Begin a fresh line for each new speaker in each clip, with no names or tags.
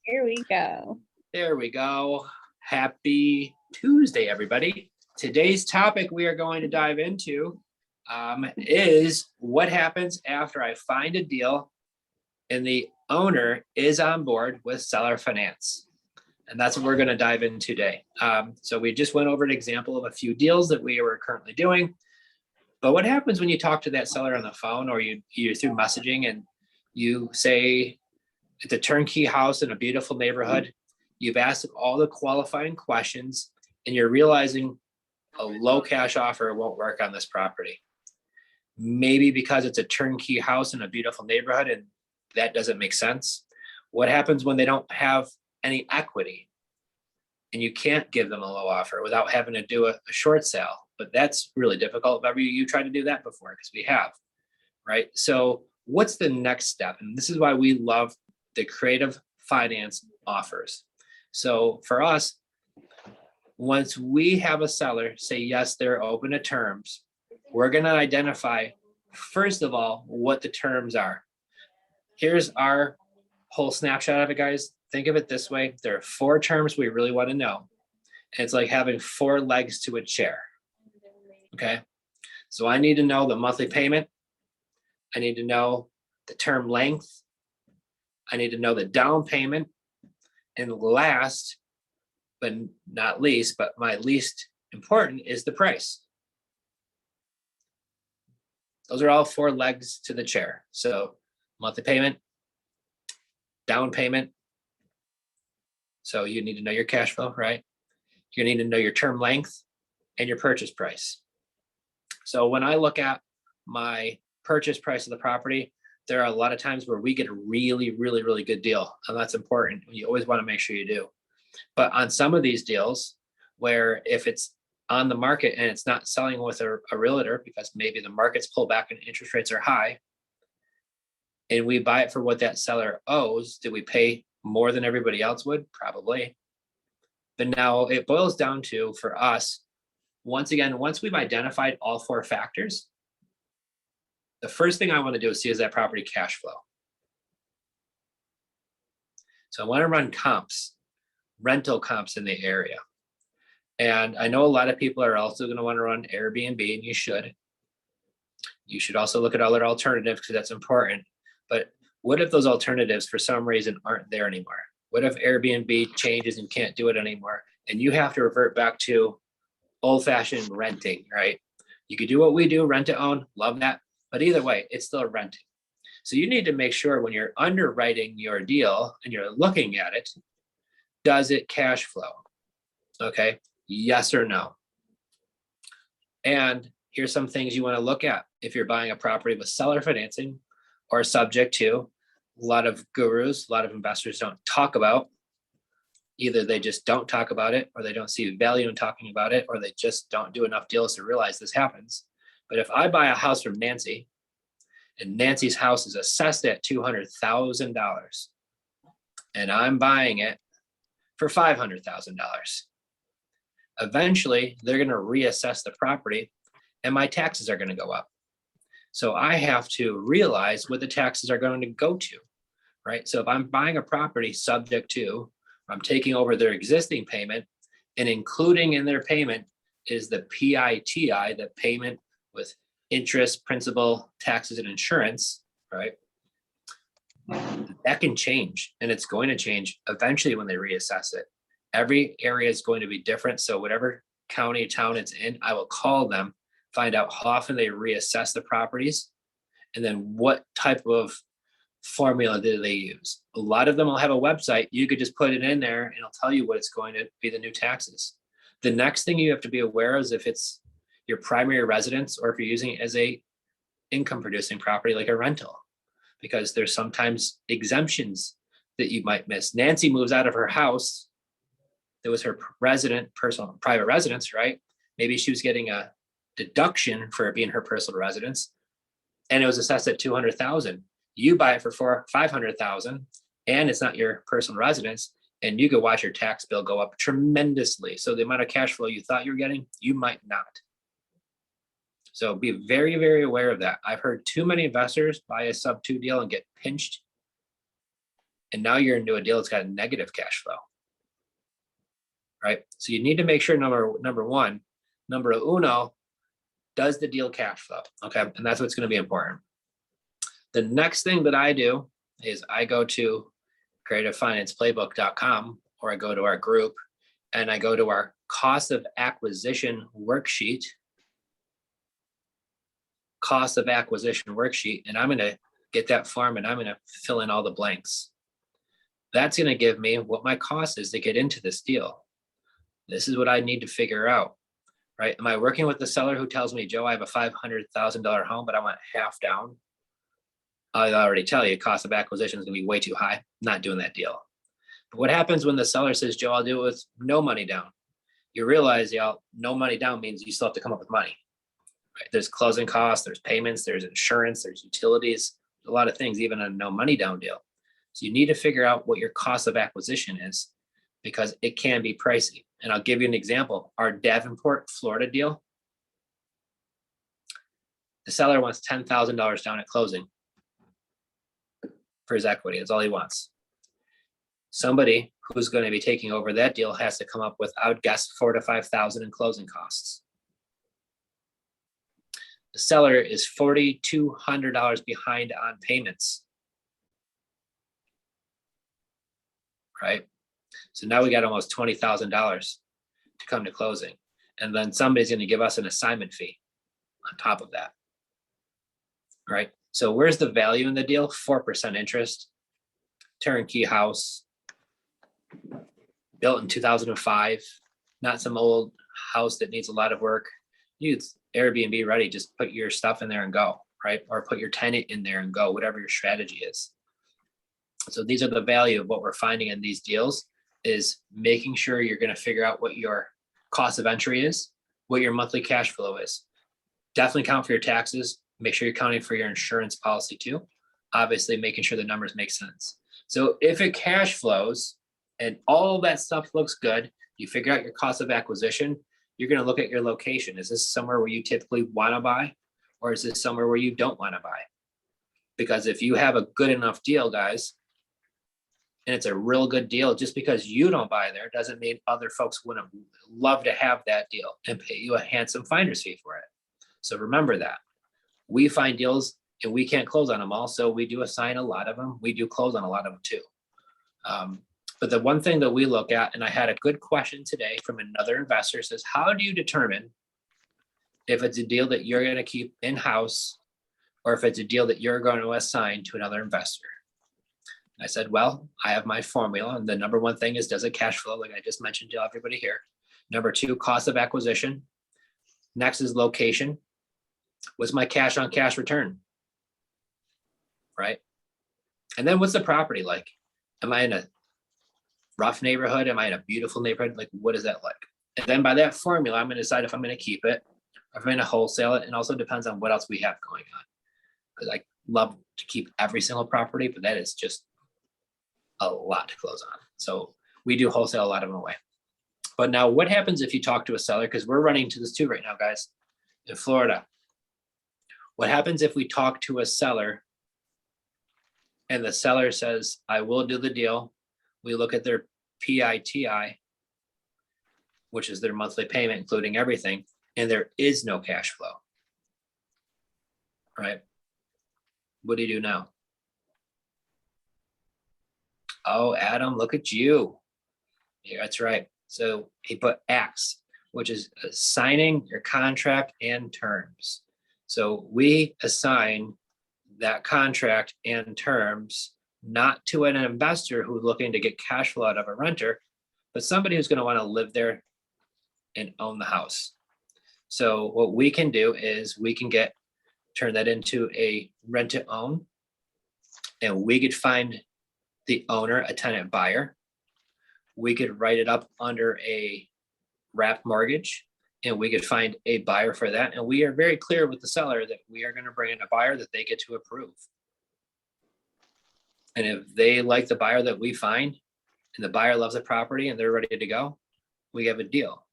Here we go.
There we go. Happy Tuesday, everybody. Today's topic we are going to dive into is what happens after I find a deal and the owner is on board with seller finance. And that's what we're going to dive into today. So we just went over an example of a few deals that we were currently doing. But what happens when you talk to that seller on the phone or you're through messaging and you say it's a turnkey house in a beautiful neighborhood, you've asked all the qualifying questions and you're realizing a low cash offer won't work on this property. Maybe because it's a turnkey house in a beautiful neighborhood and that doesn't make sense. What happens when they don't have any equity and you can't give them a low offer without having to do a short sale? But that's really difficult. Have you tried to do that before? Because we have, right? So what's the next step? And this is why we love the creative finance offers. So for us, once we have a seller say, yes, they're open to terms, we're going to identify, first of all, what the terms are. Here's our whole snapshot of it, guys. Think of it this way. There are 4 terms we really want to know. And it's like having 4 legs to a chair. Okay. So I need to know the monthly payment. I need to know the term length. I need to know the down payment. And last, but not least, but my least important is the price. Those are all 4 legs to the chair. So monthly payment, down payment. So you need to know your cash flow, right? You need to know your term length and your purchase price. So when I look at my purchase price of the property, there are a lot of times where we get a really, really, really good deal. And that's important. You always want to make sure you do. But on some of these deals, where if it's on the market and it's not selling with a realtor because maybe the market's pulled back and interest rates are high, and we buy it for what that seller owes, do we pay more than everybody else would? Probably. But now it boils down to, for us, once again, once we've identified all 4 factors, the first thing I want to do is see is that property cash flow. So I want to run comps, rental comps in the area. And I know a lot of people are also going to want to run Airbnb, and you should. You should also look at other alternatives because that's important. But what if those alternatives for some reason aren't there anymore? What if Airbnb changes and can't do it anymore? And you have to revert back to old-fashioned renting, right? You could do what we do, rent to own, love that. But either way, it's still renting. So you need to make sure when you're underwriting your deal and you're looking at it, does it cash flow? Okay, yes or no? And here's some things you want to look at if you're buying a property with seller financing or subject to. A lot of gurus, a lot of investors don't talk about. Either they just don't talk about it, or they don't see value in talking about it, or they just don't do enough deals to realize this happens. But if I buy a house from Nancy, and Nancy's house is assessed at $200,000, and I'm buying it for $500,000, eventually they're going to reassess the property, and my taxes are going to go up. So I have to realize what the taxes are going to go to, right? So if I'm buying a property subject to, I'm taking over their existing payment, and including in their payment is the PITI, the payment with interest, principal, taxes, and insurance, right? That can change, and it's going to change eventually when they reassess it. Every area is going to be different. So whatever county, town it's in, I will call them, find out how often they reassess the properties, and then what type of formula do they use. A lot of them will have a website. You could just put it in there and it'll tell you what it's going to be, the new taxes. The next thing you have to be aware is if it's your primary residence or if you're using it as a income producing property like a rental, because there's sometimes exemptions that you might miss. Nancy moves out of her house that was her personal private residence, right? Maybe she was getting a deduction for it being her personal residence, and it was assessed at $200,000. You buy it for $500,000, and it's not your personal residence, and you could watch your tax bill go up tremendously. So the amount of cash flow you thought you were getting, you might not. So be very, very aware of that. I've heard too many investors buy a sub 2 deal and get pinched and now you're into a deal that's got a negative cash flow, right? So you need to make sure number one, number uno, does the deal cash flow? Okay, and that's what's going to be important. The next thing that I do is I go to creativefinanceplaybook.com, or I go to our group and I go to our cost of acquisition worksheet, and I'm going to get that form and I'm going to fill in all the blanks. That's going to give me what my cost is to get into this deal. This is what I need to figure out, right? Am I working with the seller who tells me, Joe, I have a $500,000 home, but I want half down? I'll already tell you, cost of acquisition is going to be way too high. Not doing that deal. But what happens when the seller says, Joe, I'll do it with no money down? You realize, no money down means you still have to come up with money. Right? There's closing costs, there's payments, there's insurance, there's utilities, a lot of things, even a no money down deal. So you need to figure out what your cost of acquisition is, because it can be pricey. And I'll give you an example. Our Davenport, Florida deal, the seller wants $10,000 down at closing for his equity. That's all he wants. Somebody who's going to be taking over that deal has to come up with, I would guess, $4,000 to $5,000 in closing costs. The seller is $4,200 behind on payments, right? So now we got almost $20,000 to come to closing. And then somebody's going to give us an assignment fee on top of that, right? So where's the value in the deal? 4% interest, turnkey house, built in 2005, not some old house that needs a lot of work. It's Airbnb ready. Just put your stuff in there and go, right? Or put your tenant in there and go, whatever your strategy is. So these are the value of what we're finding in these deals, is making sure you're going to figure out what your cost of entry is, what your monthly cash flow is. Definitely count for your taxes. Make sure you're counting for your insurance policy too. Obviously, making sure the numbers make sense. So if it cash flows and all that stuff looks good, you figure out your cost of acquisition, you're going to look at your location. Is this somewhere where you typically want to buy, or is this somewhere where you don't want to buy? Because if you have a good enough deal, guys, and it's a real good deal, just because you don't buy there doesn't mean other folks wouldn't love to have that deal and pay you a handsome finder's fee for it. So remember that. We find deals and we can't close on them all, so we do assign a lot of them. We do close on a lot of them too. But the one thing that we look at, and I had a good question today from another investor, says, how do you determine if it's a deal that you're going to keep in-house or if it's a deal that you're going to assign to another investor? I said, well, I have my formula. And the number one thing is, does it cash flow? Like I just mentioned to everybody here. Number two, cost of acquisition. Next is location. What's my cash on cash return? Right? And then what's the property like? Am I in a rough neighborhood? Am I in a beautiful neighborhood? Like, what is that like? And then by that formula, I'm going to decide if I'm going to keep it, or if I'm going to wholesale it. And also depends on what else we have going on. Because I love to keep every single property, but that is just a lot to close on. So we do wholesale a lot of them away. But now what happens if you talk to a seller? Because we're running into this too right now, guys, in Florida. What happens if we talk to a seller and the seller says, I will do the deal. We look at their PITI, which is their monthly payment, including everything, and there is no cash flow, right? What do you do now? Oh, Adam, look at you. Yeah, that's right. So he put X, which is assigning your contract and terms. So we assign that contract and terms not to an investor who's looking to get cash flow out of a renter, but somebody who's going to want to live there and own the house. So what we can do is we can turn that into a rent to own, and we could find the owner a tenant buyer. We could write it up under a wrap mortgage, and we could find a buyer for that. And we are very clear with the seller that we are going to bring in a buyer that they get to approve. And if they like the buyer that we find, and the buyer loves the property and they're ready to go, we have a deal,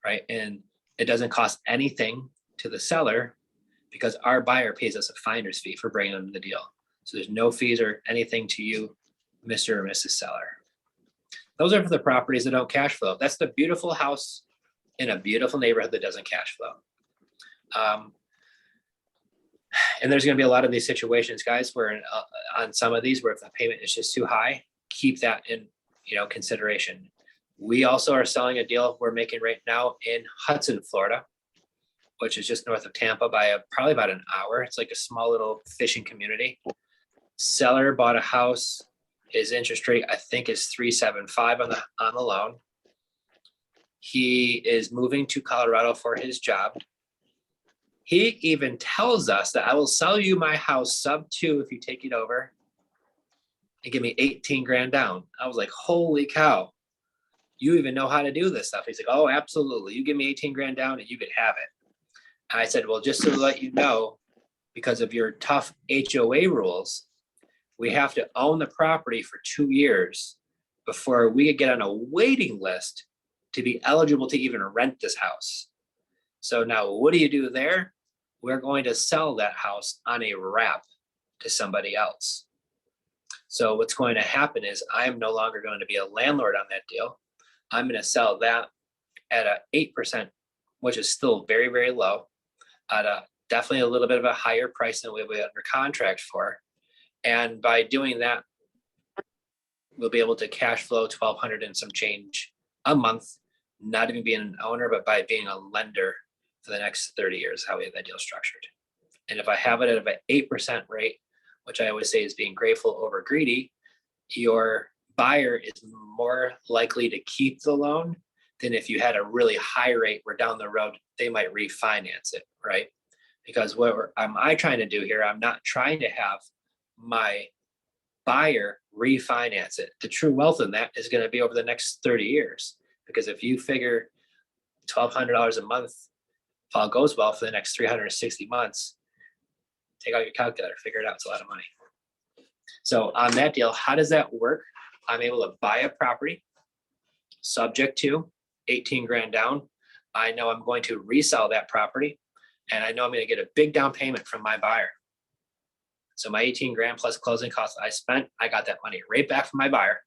right? And it doesn't cost anything to the seller because our buyer pays us a finder's fee for bringing them the deal. So there's no fees or anything to you Mr. or Mrs. Seller. Those are for the properties that don't cash flow. That's the beautiful house in a beautiful neighborhood that doesn't cash flow. And there's going to be a lot of these situations, guys, where on some of these, where if the payment is just too high, keep that in, consideration. We also are selling a deal we're making right now in Hudson, Florida, which is just north of Tampa by probably about an hour. It's like a small little fishing community. Seller bought a house. His interest rate, I think, is 3.75 on the loan. He is moving to Colorado for his job. He even tells us that I will sell you my house sub 2 if you take it over and give me 18 grand down. I was like, holy cow, you even know how to do this stuff. He's like, oh, absolutely. You give me 18 grand down and you could have it. And I said, well, just to let you know, because of your tough HOA rules, we have to own the property for 2 years before we could get on a waiting list to be eligible to even rent this house. So now what do you do there? We're going to sell that house on a wrap to somebody else. So what's going to happen is I'm no longer going to be a landlord on that deal. I'm going to sell that at a 8%, which is still very, very low, at a definitely a little bit of a higher price than we'll be under contract for. And by doing that, we'll be able to cash flow $1,200 and some change a month, not even being an owner, but by being a lender for the next 30 years, how we have that deal structured. And if I have it at an 8% rate, which I always say is being grateful over greedy, your buyer is more likely to keep the loan than if you had a really high rate where down the road they might refinance it, right? Because what am I trying to do here? I'm not trying to have my buyer refinance it. The true wealth in that is going to be over the next 30 years. Because if you figure $1,200 a month, if all goes well for the next 360 months, take out your calculator, figure it out. It's a lot of money. So on that deal, how does that work? I'm able to buy a property subject to 18 grand down. I know I'm going to resell that property, and I know I'm going to get a big down payment from my buyer. So my 18 grand plus closing costs I spent, I got that money right back from my buyer.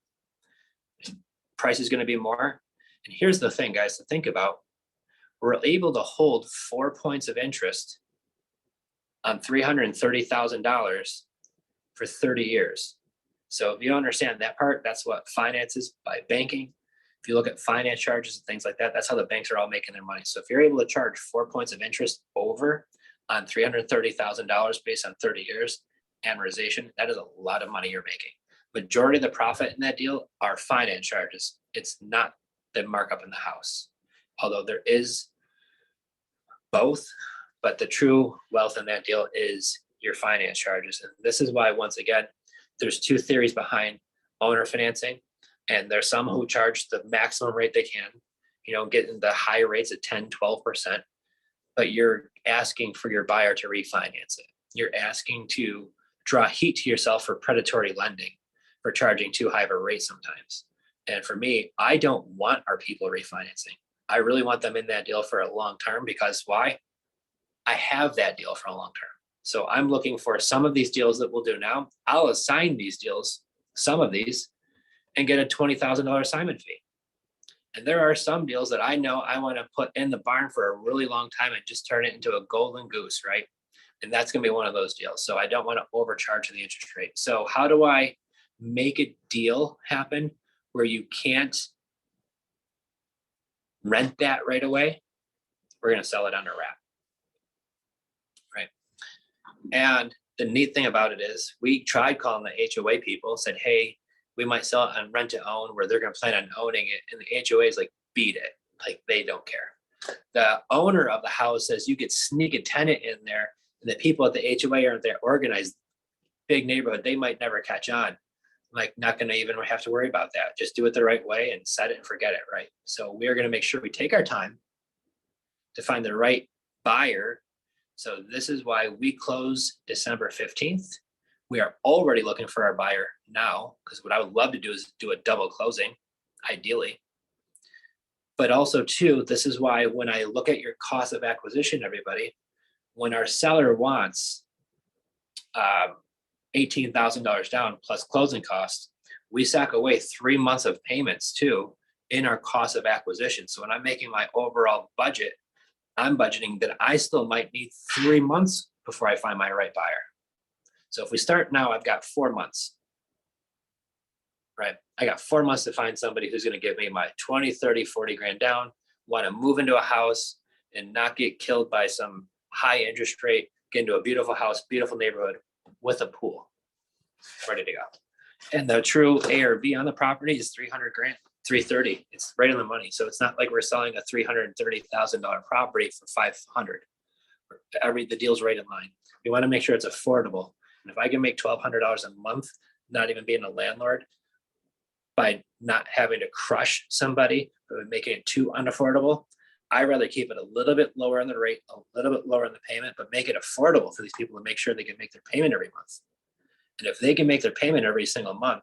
Price is going to be more. And here's the thing, guys, to think about. We're able to hold 4 points of interest on $330,000 for 30 years. So if you don't understand that part, that's what finance is by banking. If you look at finance charges and things like that, that's how the banks are all making their money. So if you're able to charge 4 points of interest over on $330,000 based on 30 years amortization, that is a lot of money you're making. Majority of the profit in that deal are finance charges. It's not the markup in the house, although there is both, but the true wealth in that deal is your finance charges. And this is why, once again, there's two theories behind owner financing, and there's some who charge the maximum rate they can, getting the high rates at 10, 12%, but you're asking for your buyer to refinance it. You're asking to draw heat to yourself for predatory lending, for charging too high of a rate sometimes. And for me, I don't want our people refinancing. I really want them in that deal for a long term, because why? I have that deal for a long term. So I'm looking for some of these deals that we'll do now. I'll assign these deals, some of these, and get a $20,000 assignment fee. And there are some deals that I know I want to put in the barn for a really long time and just turn it into a golden goose, right? And that's going to be one of those deals. So I don't want to overcharge the interest rate. So how do I make a deal happen where you can't rent that right away? We're going to sell it under wrap, right? And the neat thing about it is we tried calling the HOA people, said, hey, we might sell it on rent to own, where they're going to plan on owning it. And the HOA is like, beat it. Like, they don't care. The owner of the house says you could sneak a tenant in there, and the people at the HOA aren't that organized. Big neighborhood, they might never catch on. Like, not going to even have to worry about that. Just do it the right way and set it and forget it, right? So we are going to make sure we take our time to find the right buyer. So this is why we close December 15th. We are already looking for our buyer now, because what I would love to do is do a double closing, ideally. But also too, this is why when I look at your cost of acquisition, everybody, when our seller wants $18,000 down plus closing costs, we sack away 3 months of payments too in our cost of acquisition. So when I'm making my overall budget, I'm budgeting that I still might need 3 months before I find my right buyer. So if we start now, I've got 4 months, right? I got 4 months to find somebody who's going to give me my 20, 30, 40 grand down, want to move into a house and not get killed by some high interest rate, get into a beautiful house, beautiful neighborhood with a pool, ready to go. And the true ARV on the property is 300 grand, 330. It's right on the money. So it's not like we're selling a $330,000 property for 500. The deal's right in line. We want to make sure it's affordable. And if I can make $1,200 a month, not even being a landlord, by not having to crush somebody, but making it too unaffordable, I'd rather keep it a little bit lower on the rate, a little bit lower on the payment, but make it affordable for these people to make sure they can make their payment every month. And if they can make their payment every single month,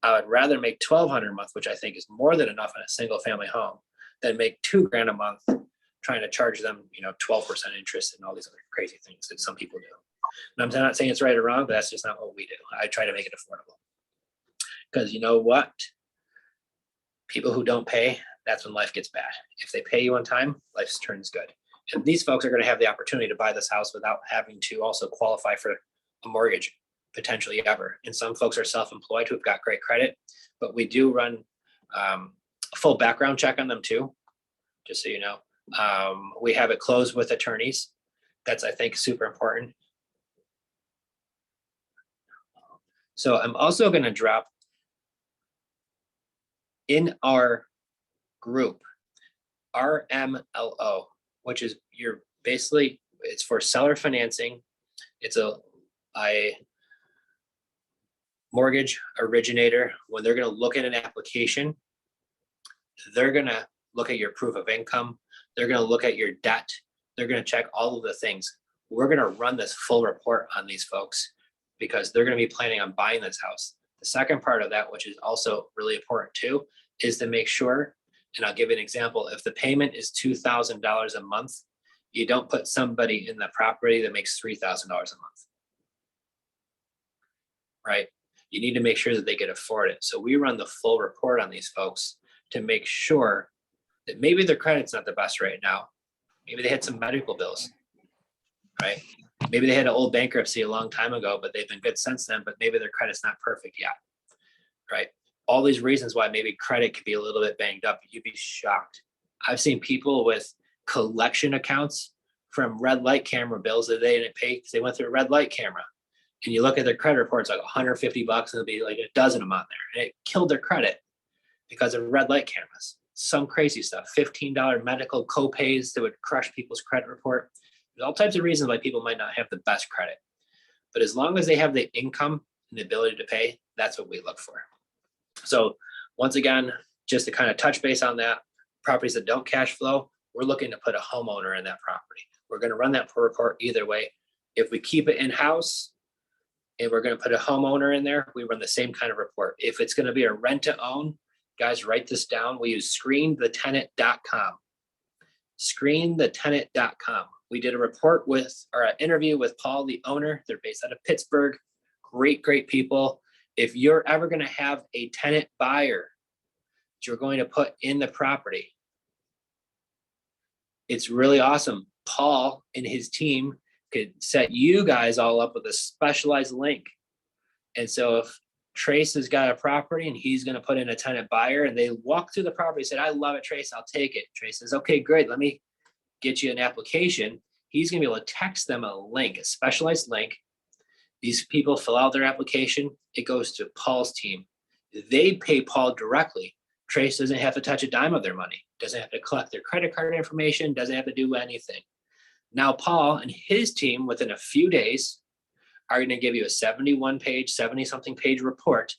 I would rather make $1,200 a month, which I think is more than enough in a single family home, than make $2,000 a month trying to charge them, 12% interest and all these other crazy things that some people do. And I'm not saying it's right or wrong, but that's just not what we do. I try to make it affordable. Because you know what? People who don't pay, that's when life gets bad. If they pay you on time, life turns good. And these folks are going to have the opportunity to buy this house without having to also qualify for a mortgage, potentially ever. And some folks are self-employed who've got great credit, but we do run a full background check on them too, just so you know. We have it closed with attorneys. That's, I think, super important. So I'm also going to drop in our group, RMLO, which is it's for seller financing. It's a mortgage originator. When they're going to look at an application, they're going to look at your proof of income. They're going to look at your debt. They're going to check all of the things. We're going to run this full report on these folks because they're going to be planning on buying this house. The second part of that, which is also really important too, is to make sure, and I'll give you an example, if the payment is $2,000 a month, you don't put somebody in the property that makes $3,000 a month, right? You need to make sure that they can afford it. So we run the full report on these folks to make sure that maybe their credit's not the best right now. Maybe they had some medical bills, right? Maybe they had an old bankruptcy a long time ago, but they've been good since then, but maybe their credit's not perfect yet, right? All these reasons why maybe credit could be a little bit banged up. You'd be shocked. I've seen people with collection accounts from red light camera bills that they didn't pay because they went through a red light camera. And you look at their credit reports, like $150, and there'll be like a dozen of them on there. And it killed their credit because of red light cameras. Some crazy stuff, $15 medical copays that would crush people's credit report. There's all types of reasons why people might not have the best credit. But as long as they have the income and the ability to pay, that's what we look for. So once again, just to kind of touch base on that, properties that don't cash flow, we're looking to put a homeowner in that property. We're going to run that report either way. If we keep it in-house and we're going to put a homeowner in there, we run the same kind of report. If it's going to be a rent to own, guys, write this down. We use screenthetenant.com. Screenthetenant.com. We did an interview with Paul, the owner. They're based out of Pittsburgh. Great people. If you're ever going to have a tenant buyer that you're going to put in the property, it's really awesome. Paul and his team could set you guys all up with a specialized link. And so if Trace has got a property and he's going to put in a tenant buyer and they walk through the property and said, I love it, Trace, I'll take it. Trace says, okay, great. Let me get you an application. He's going to be able to text them a link, a specialized link. These people fill out their application. It goes to Paul's team. They pay Paul directly. Trace doesn't have to touch a dime of their money, doesn't have to collect their credit card information, doesn't have to do anything. Now, Paul and his team, within a few days, are going to give you a 70-something page report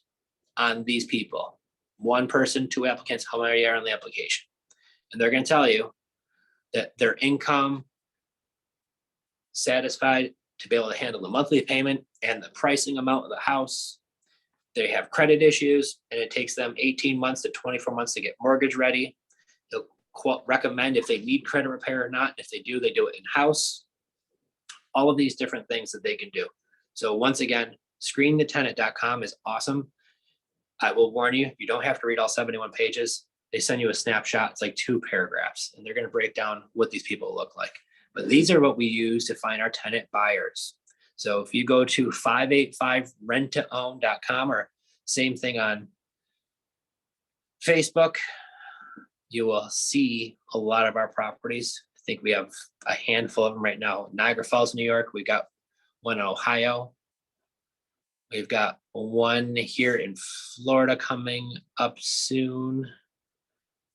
on these people. One person, two applicants, how many are on the application. And they're going to tell you that their income, satisfied to be able to handle the monthly payment and the pricing amount of the house. They have credit issues, and it takes them 18 months to 24 months to get mortgage ready. They'll recommend if they need credit repair or not. If they do, they do it in-house. All of these different things that they can do. So once again, screenthetenant.com is awesome. I will warn you, you don't have to read all 71 pages. They send you a snapshot. It's like 2 paragraphs, and they're going to break down what these people look like. But these are what we use to find our tenant buyers. So if you go to 585renttoown.com, or same thing on Facebook, you will see a lot of our properties. I think we have a handful of them right now. Niagara Falls, New York. We got one in Ohio. We've got one here in Florida coming up soon.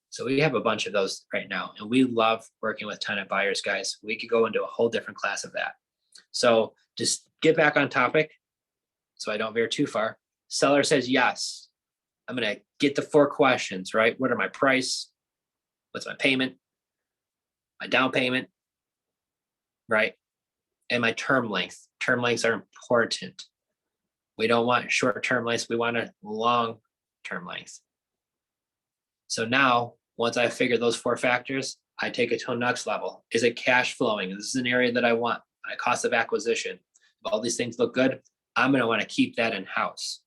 So we have a bunch of those right now, and we love working with tenant buyers, guys. We could go into a whole different class of that. So just get back on topic so I don't veer too far. Seller says yes. I'm going to get the 4 questions, right? What are my price? What's my payment? My down payment, right? And my term length. Term lengths are important. We don't want short-term lengths. We want a long-term length. So now, once I figure those 4 factors, I take it to a next level. Is it cash flowing? This is an area that I want. My cost of acquisition. If all these things look good, I'm going to want to keep that in-house.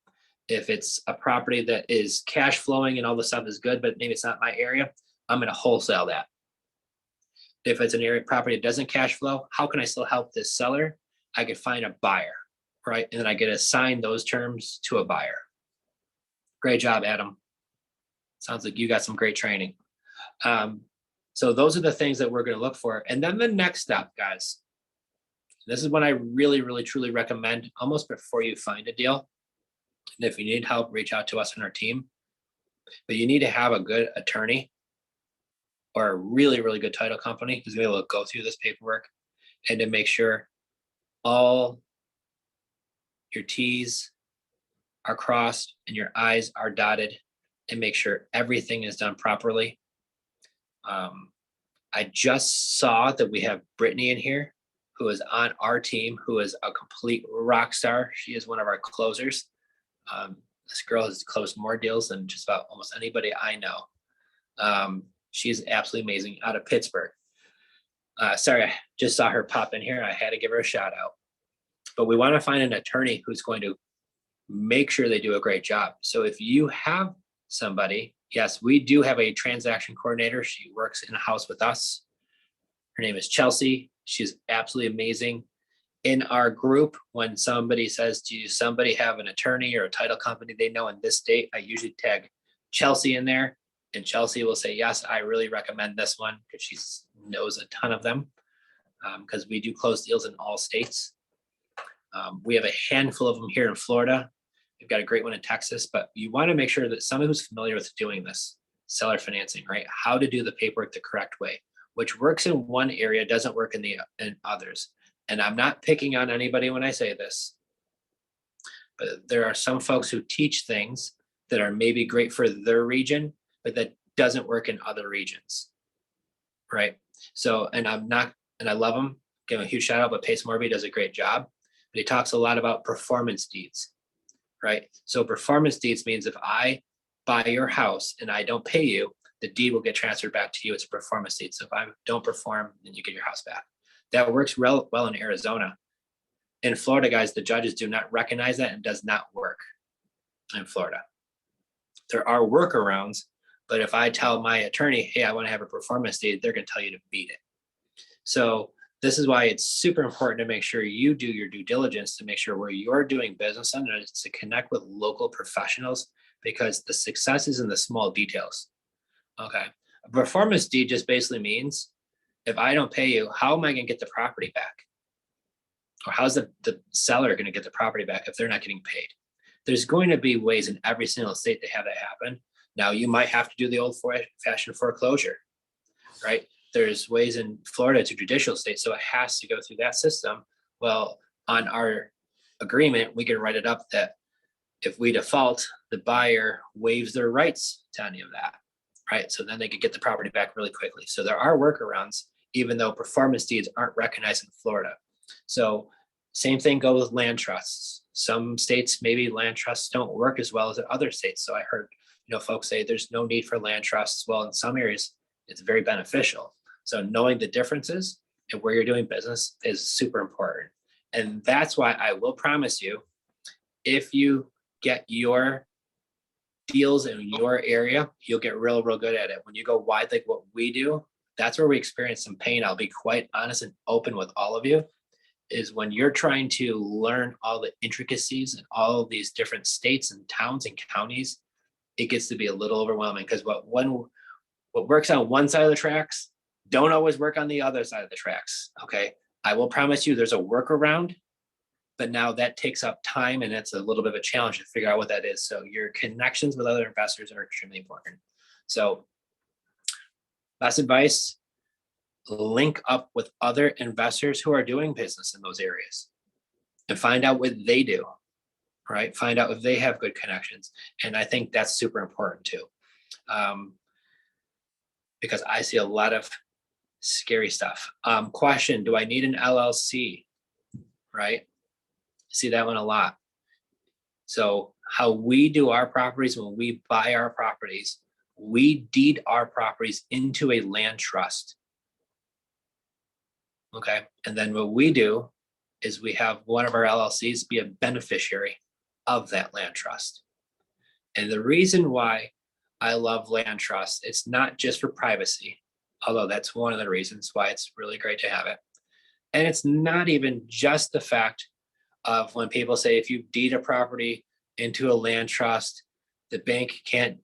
If it's a property that is cash flowing and all the stuff is good, but maybe it's not my area, I'm going to wholesale that. If it's an area property that doesn't cash flow, how can I still help this seller? I could find a buyer, right? And then I get assigned those terms to a buyer. Great job, Adam. Sounds like you got some great training. So those are the things that we're going to look for. And then the next step, guys, this is what I really, really, truly recommend almost before you find a deal. And if you need help, reach out to us and our team. But you need to have a good attorney or a really, really good title company who's going to be able to go through this paperwork and to make sure all your T's are crossed and your I's are dotted, and make sure everything is done properly. I just saw that we have Brittany in here, who is on our team, who is a complete rock star. She is one of our closers. This girl has closed more deals than just about almost anybody I know. She is absolutely amazing, out of Pittsburgh. Sorry, I just saw her pop in here. I had to give her a shout out. But we want to find an attorney who's going to make sure they do a great job. So if you have somebody, yes, we do have a transaction coordinator. She works in-house with us. Her name is Chelsea. She's absolutely amazing. In our group, when somebody says, do you somebody have an attorney or a title company they know in this state, I usually tag Chelsea in there, and Chelsea will say, yes, I really recommend this one, because she knows a ton of them, because we do close deals in all states. We have a handful of them here in Florida. We've got a great one in Texas, but you want to make sure that someone who's familiar with doing this, seller financing, right? How to do the paperwork the correct way, which works in one area, doesn't work in others. And I'm not picking on anybody when I say this, but there are some folks who teach things that are maybe great for their region, but that doesn't work in other regions, right? So, and I love him, give him a huge shout out, but Pace Morby does a great job. But he talks a lot about performance deeds, right? So performance deeds means if I buy your house and I don't pay you, the deed will get transferred back to you. It's a performance deed. So if I don't perform, then you get your house back. That works well in Arizona. In Florida, guys, the judges do not recognize that and does not work in Florida. There are workarounds, but if I tell my attorney, hey, I want to have a performance deed, they're going to tell you to beat it. So this is why it's super important to make sure you do your due diligence to make sure where you're doing business and it's to connect with local professionals, because the success is in the small details. Okay. A performance deed just basically means if I don't pay you, how am I going to get the property back? Or how's the seller going to get the property back if they're not getting paid? There's going to be ways in every single state to have that happen. Now, you might have to do the old fashioned foreclosure, right? There's ways in Florida, it's a judicial state, so it has to go through that system. Well, on our agreement, we can write it up that if we default, the buyer waives their rights to any of that, right? So then they could get the property back really quickly. So there are workarounds, even though performance deeds aren't recognized in Florida. So same thing goes with land trusts. Some states, maybe land trusts don't work as well as in other states. So I heard, folks say there's no need for land trusts. Well, in some areas, it's very beneficial. So knowing the differences and where you're doing business is super important. And that's why I will promise you, if you get your deals in your area, you'll get real good at it. When you go wide like what we do, that's where we experience some pain. I'll be quite honest and open with all of you, is when you're trying to learn all the intricacies in all of these different states and towns and counties, it gets to be a little overwhelming, because what works on one side of the tracks don't always work on the other side of the tracks. Okay. I will promise you there's a workaround, but now that takes up time and it's a little bit of a challenge to figure out what that is. So your connections with other investors are extremely important. So best advice, link up with other investors who are doing business in those areas and find out what they do, right? Find out if they have good connections. And I think that's super important too. Because I see a lot of scary stuff. Question, do I need an LLC, right? See that one a lot. So how we do our properties, when we buy our properties, we deed our properties into a land trust. Okay. And then what we do is we have one of our LLCs be a beneficiary of that land trust. And the reason why I love land trust, it's not just for privacy, although that's one of the reasons why it's really great to have it. And it's not even just the fact of when people say, if you deed a property into a land trust, the bank can't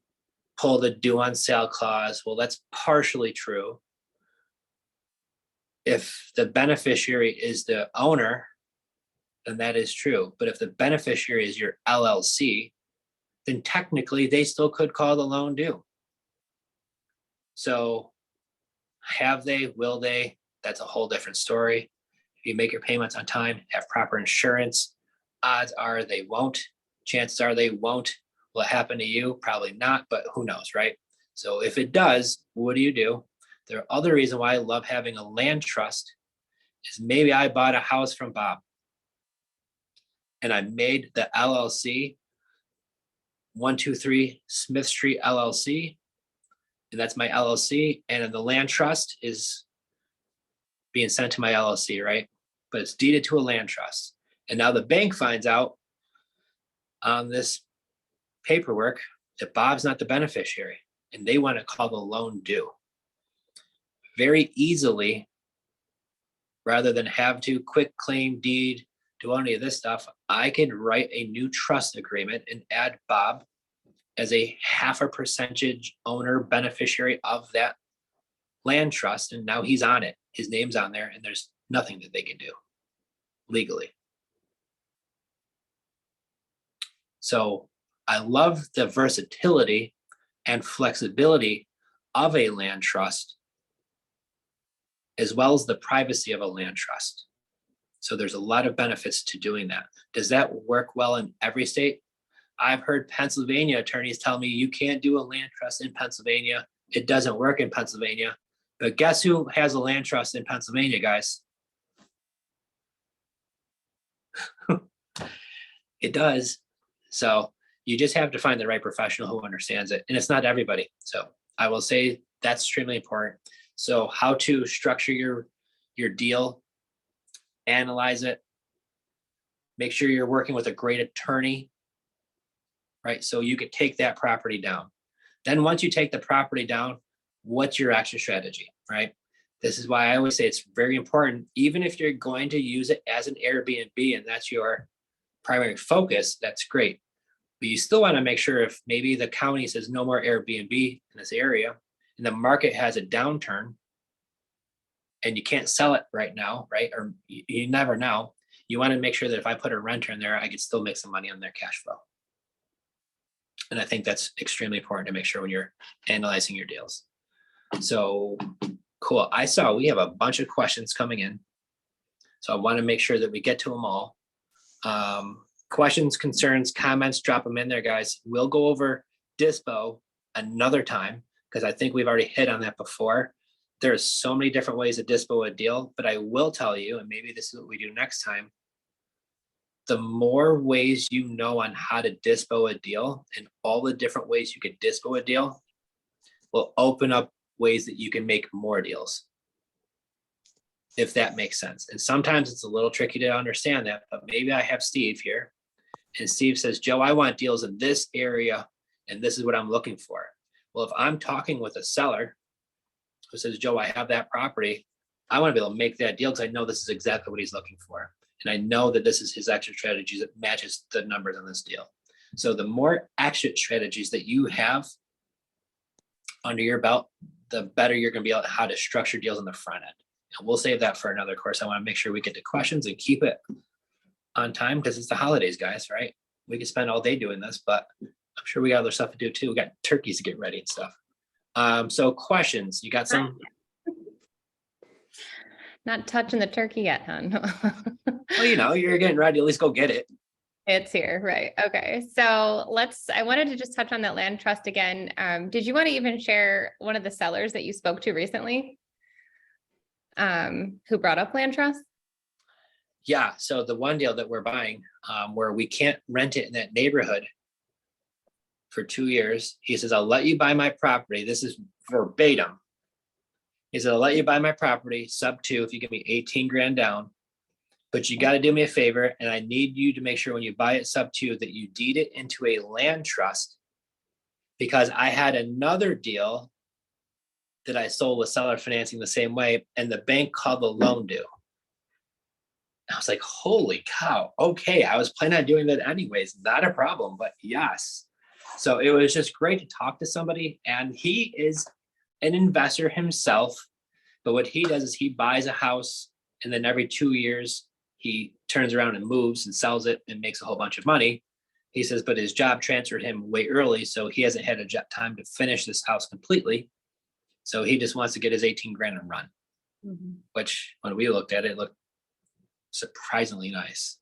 pull the due on sale clause. Well, that's partially true. If the beneficiary is the owner, then that is true. But if the beneficiary is your LLC, then technically they still could call the loan due. So have they, will they? That's a whole different story. If you make your payments on time, have proper insurance, odds are they won't. Chances are they won't. Will it happen to you? Probably not, but who knows, right? So if it does, what do? The other reason why I love having a land trust is maybe I bought a house from Bob and I made the LLC 123 Smith Street LLC, and that's my LLC, and then the land trust is being sent to my LLC, right? But it's deeded to a land trust. And now the bank finds out on this paperwork that Bob's not the beneficiary, and they want to call the loan due. Very easily, rather than have to quick claim deed, do any of this stuff, I can write a new trust agreement and add Bob as a 0.5% owner beneficiary of that land trust. And now he's on it. His name's on there, and there's nothing that they can do legally. So I love the versatility and flexibility of a land trust, as well as the privacy of a land trust. So there's a lot of benefits to doing that. Does that work well in every state? I've heard Pennsylvania attorneys tell me you can't do a land trust in Pennsylvania. It doesn't work in Pennsylvania. But guess who has a land trust in Pennsylvania, guys? It does. So you just have to find the right professional who understands it. And it's not everybody. So I will say that's extremely important. So how to structure your deal, analyze it, make sure you're working with a great attorney, right? So you could take that property down. Then once you take the property down, what's your exit strategy, right? This is why I always say it's very important, even if you're going to use it as an Airbnb and that's your primary focus, that's great. But you still want to make sure, if maybe the county says no more Airbnb in this area and the market has a downturn and you can't sell it right now, right? Or you never know. You want to make sure that if I put a renter in there, I could still make some money on their cash flow. And I think that's extremely important to make sure when you're analyzing your deals. So cool. I saw we have a bunch of questions coming in. So I want to make sure that we get to them all. Questions, concerns, comments, drop them in there, guys. We'll go over dispo another time because I think we've already hit on that before. There's so many different ways to dispo a deal, but I will tell you, and maybe this is what we do next time, the more ways you know on how to dispo a deal and all the different ways you could dispo a deal will open up ways that you can make more deals, if that makes sense. And sometimes it's a little tricky to understand that, but maybe I have Steve here and Steve says, Joe, I want deals in this area and this is what I'm looking for. Well, if I'm talking with a seller who says, Joe, I have that property, I want to be able to make that deal because I know this is exactly what he's looking for. And I know that this is his exit strategies that matches the numbers on this deal. So the more exit strategies that you have under your belt, the better you're going to be able to how to structure deals on the front end. And we'll save that for another course. I want to make sure we get to questions and keep it on time because it's the holidays, guys, right? We could spend all day doing this, but I'm sure we got other stuff to do too. We got turkeys to get ready and stuff. So questions, you got some?
Not touching the turkey yet, hon.
Well, you're getting ready. At least go get it.
It's here, right? Okay. So I wanted to just touch on that land trust again. Did you want to even share one of the sellers that you spoke to recently? Who brought up land trust?
Yeah. So the one deal that we're buying, where we can't rent it in that neighborhood for 2 years, he says, I'll let you buy my property. This is verbatim. He said, I'll let you buy my property sub 2 if you give me 18 grand down, but you got to do me a favor. And I need you to make sure when you buy it sub 2 that you deed it into a land trust, because I had another deal that I sold with seller financing the same way, and the bank called the loan due. I was like, holy cow. Okay. I was planning on doing that anyways. Not a problem, but yes. So it was just great to talk to somebody, and he is an investor himself. But what he does is he buys a house, and then every 2 years he turns around and moves and sells it and makes a whole bunch of money. He says, but his job transferred him way early, so he hasn't had time to finish this house completely. So he just wants to get his 18 grand and run, which when we looked at it, looked surprisingly nice.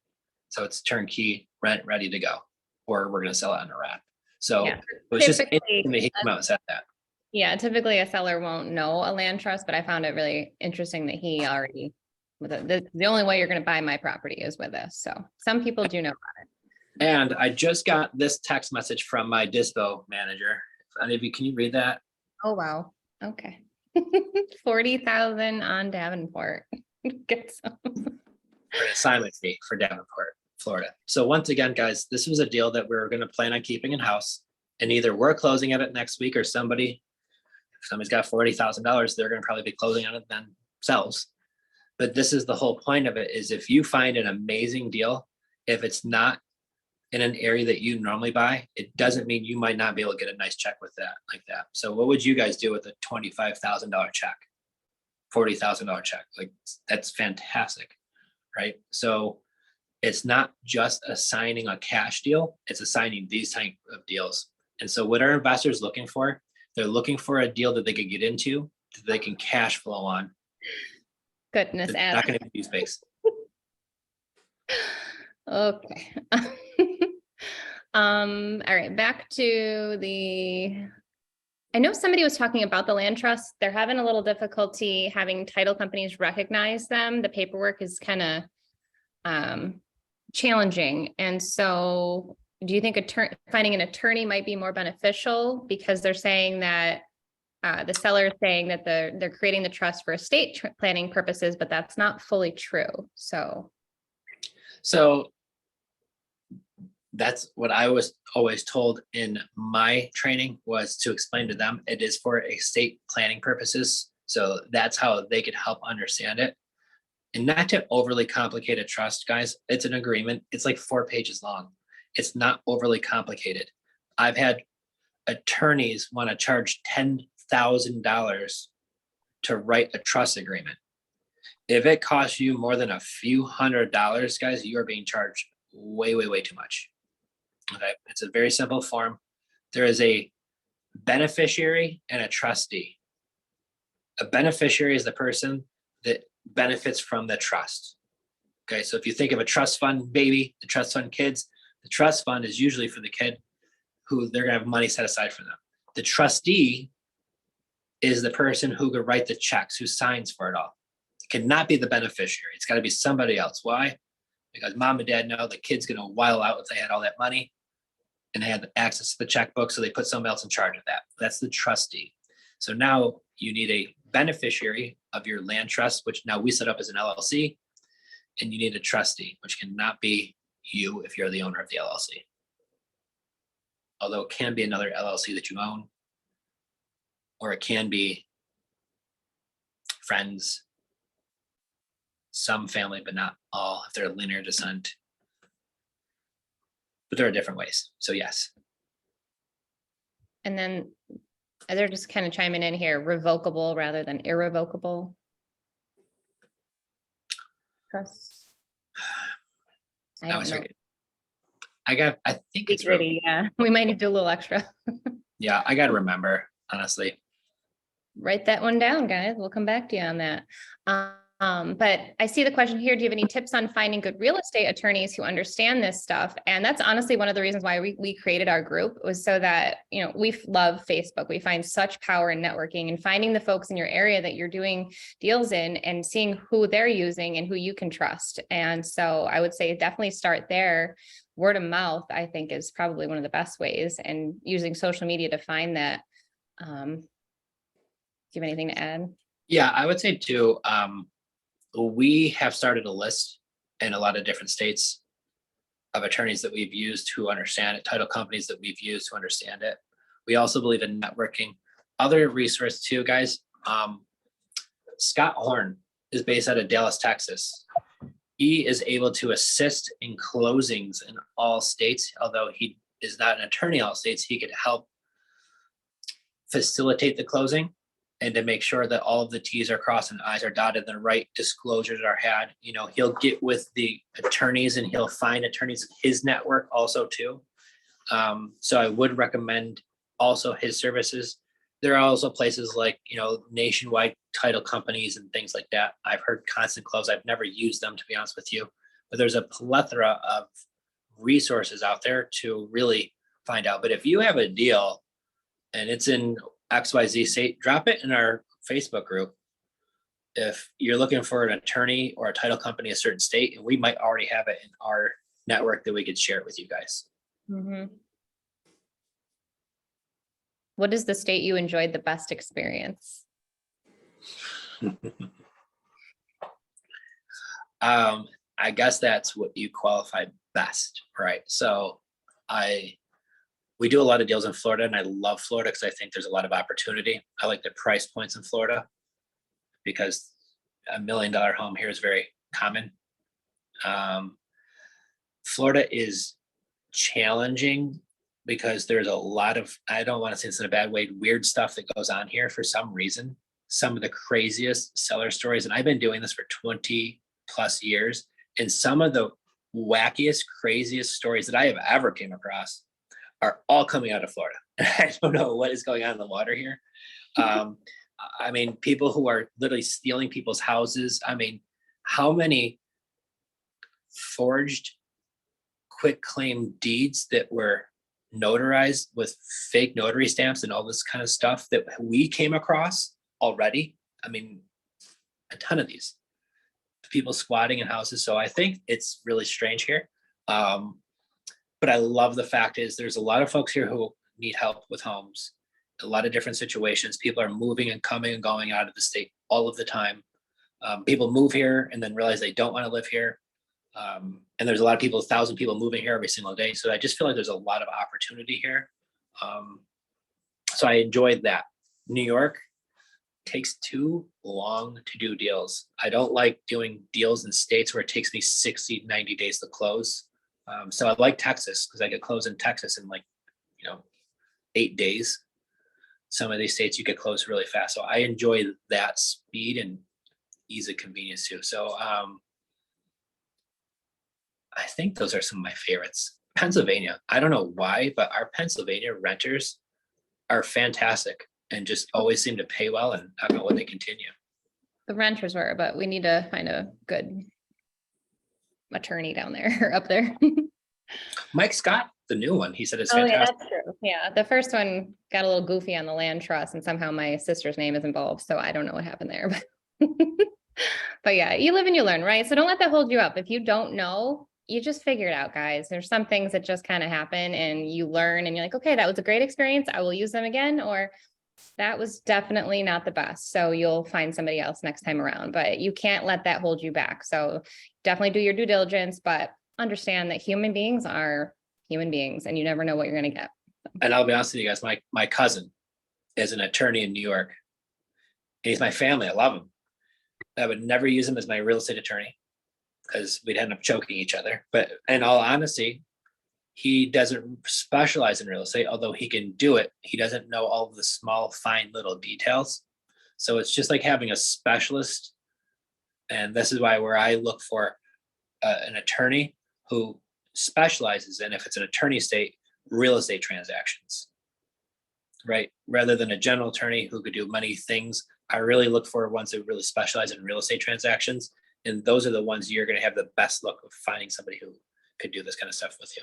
So it's turnkey, rent, ready to go, or we're going to sell it on a wrap. So it was just interesting that he came out and said that.
Yeah, typically a seller won't know a land trust, but I found it really interesting that he already, the only way you're going to buy my property is with this. So some people do know about it.
And I just got this text message from my dispo manager. Any of you, can you read that?
Oh, wow. Okay. 40,000 on Davenport. Get some.
For an assignment fee for Davenport, Florida. So once again, guys, this was a deal that we were going to plan on keeping in house, and either we're closing at it next week, or if somebody's got $40,000, they're going to probably be closing on it themselves. But this is the whole point of it, is if you find an amazing deal, if it's not in an area that you normally buy, it doesn't mean you might not be able to get a nice check with that, like that. So what would you guys do with a $25,000 check, $40,000 check? Like, that's fantastic, right? So it's not just assigning a cash deal, it's assigning these type of deals. And so what are investors looking for? They're looking for a deal that they can get into, that they can cash flow on.
Goodness,
Adam. Not going to use space.
Okay. All right, back to I know somebody was talking about the land trust. They're having a little difficulty having title companies recognize them. The paperwork is kind of challenging. And so do you think finding an attorney might be more beneficial, because they're saying that the seller is saying that they're creating the trust for estate planning purposes, but that's not fully true. So
that's what I was always told in my training, was to explain to them it is for estate planning purposes. So that's how they could help understand it. And not to overly complicate a trust, guys. It's an agreement. It's like 4 pages long. It's not overly complicated. I've had attorneys want to charge $10,000 to write a trust agreement. If it costs you more than a few $100s, guys, you are being charged way, way, way too much. Okay, it's a very simple form. There is a beneficiary and a trustee. A beneficiary is the person that benefits from the trust. Okay, so if you think of a trust fund baby, the trust fund kids, the trust fund is usually for the kid who they're gonna have money set aside for them. The trustee is the person who could write the checks, who signs for it all. It cannot be the beneficiary. It's got to be somebody else. Why? Because mom and dad know the kid's gonna while out if they had all that money and they had access to the checkbook, so they put somebody else in charge of that. That's the trustee. So now you need a beneficiary of your land trust, which now we set up as an LLC, and you need a trustee, which cannot be you if you're the owner of the LLC. although it can be another LLC that you own, or it can be friends, some family, but not all if they're linear descent. But there are different ways. So yes.
And then they're just kind of chiming in here, revocable rather than irrevocable trusts. I
That
don't
was
know.
tricky. I think it's
Gritty, yeah. We might need to do a little extra.
yeah, I gotta remember, honestly.
Write that one down, guys. We'll come back to you on that. But I see the question here. Do you have any tips on finding good real estate attorneys who understand this stuff? And that's honestly one of the reasons why we created our group, was so that, you know, we love Facebook. We find such power in networking and finding the folks in your area that you're doing deals in and seeing who they're using and who you can trust. And so I would say definitely start there. Word of mouth, I think, is probably one of the best ways, and using social media to find that. Do you have anything to add?
Yeah, I would say too, we have started a list in a lot of different states of attorneys that we've used who understand it, title companies that we've used who understand it. We also believe in networking. Other resource too, guys. Scott Horn is based out of Dallas, Texas. He is able to assist in closings in all states. Although he is not an attorney in all states, he could help facilitate the closing and to make sure that all of the T's are crossed and I's are dotted and the right disclosures are had. You know, he'll get with the attorneys and he'll find attorneys in his network also too. So I would recommend also his services. There are also places like, you know, nationwide title companies and things like that. I've heard Constant Close. I've never used them, to be honest with you, but there's a plethora of resources out there to really find out. But if you have a deal and it's in XYZ state, drop it in our Facebook group. If you're looking for an attorney or a title company in a certain state, and we might already have it in our network that we could share it with you guys.
Mm-hmm. What is the state you enjoyed the best experience?
I guess that's what you qualify best, right? So we do a lot of deals in Florida, and I love Florida because I think there's a lot of opportunity. I like the price points in Florida because $1 million home here is very common. Florida is challenging because there's a lot of, I don't want to say this in a bad way, weird stuff that goes on here for some reason. Some of the craziest seller stories, and I've been doing this for 20 plus years, and some of the wackiest, craziest stories that I have ever came across are all coming out of Florida. I don't know what is going on in the water here. I mean, people who are literally stealing people's houses. I mean, how many forged quit claim deeds that were notarized with fake notary stamps and all this kind of stuff that we came across already? I mean, a ton of these people squatting in houses. So I think it's really strange here. But I love the fact is there's a lot of folks here who need help with homes, a lot of different situations. People are moving and coming and going out of the state all of the time. People move here and then realize they don't want to live here. And there's a lot of people, 1,000 people moving here every single day. So I just feel like there's a lot of opportunity here. So I enjoyed that. New York takes too long to do deals. I don't like doing deals in states where it takes me 60, 90 days to close. So I like Texas because I could close in Texas in 8 days. Some of these states you could close really fast. So I enjoy that speed and ease of convenience too. So I think those are some of my favorites. Pennsylvania, I don't know why, but our Pennsylvania renters are fantastic and just always seem to pay well, and I don't know when they continue.
The renters were, but we need to find a good attorney down there, up there.
Mike Scott, the new one, he said it's
Oh yeah,
fantastic.
that's true. Yeah, the first one got a little goofy on the land trust, and somehow my sister's name is involved, so I don't know what happened there. But yeah, you live and you learn, right? So don't let that hold you up. If you don't know, you just figure it out, guys. There's some things that just kind of happen and you learn and you're like, okay, that was a great experience. I will use them again. Or that was definitely not the best. So you'll find somebody else next time around, but you can't let that hold you back. So definitely do your due diligence, but understand that human beings are human beings and you never know what you're going to get.
And I'll be honest with you guys, my cousin is an attorney in New York. He's my family. I love him. I would never use him as my real estate attorney because we'd end up choking each other. But in all honesty, he doesn't specialize in real estate, although he can do it. He doesn't know all of the small, fine little details. So it's just like having a specialist. And this is where I look for an attorney who specializes in, if it's an attorney state, real estate transactions, right? Rather than a general attorney who could do many things. I really look for ones that really specialize in real estate transactions. And those are the ones you're going to have the best luck of finding somebody who could do this kind of stuff with you.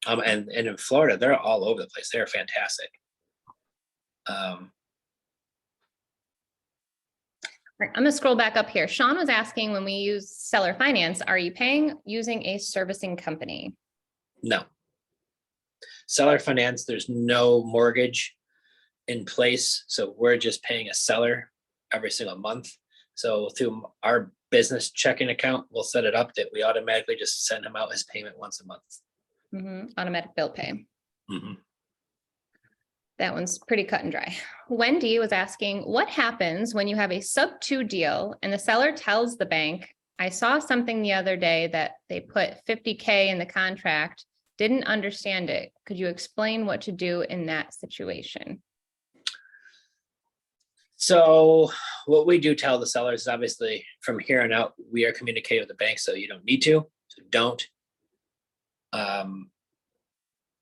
And in Florida, they're all over the place. They're fantastic.
I'm going to scroll back up here. Sean was asking, when we use seller finance, are you paying using a servicing company?
No. Seller finance, there's no mortgage in place. So we're just paying a seller every single month. So through our business checking account, we'll set it up that we automatically just send him out his payment once a month.
Automatic bill pay.
Mm-hmm.
That one's pretty cut and dry. Wendy was asking, what happens when you have a sub 2 deal and the seller tells the bank, I saw something the other day that they put $50K in the contract, didn't understand it. Could you explain what to do in that situation?
So what we do tell the sellers is, obviously from here on out, we are communicating with the bank, so you don't need to, so don't.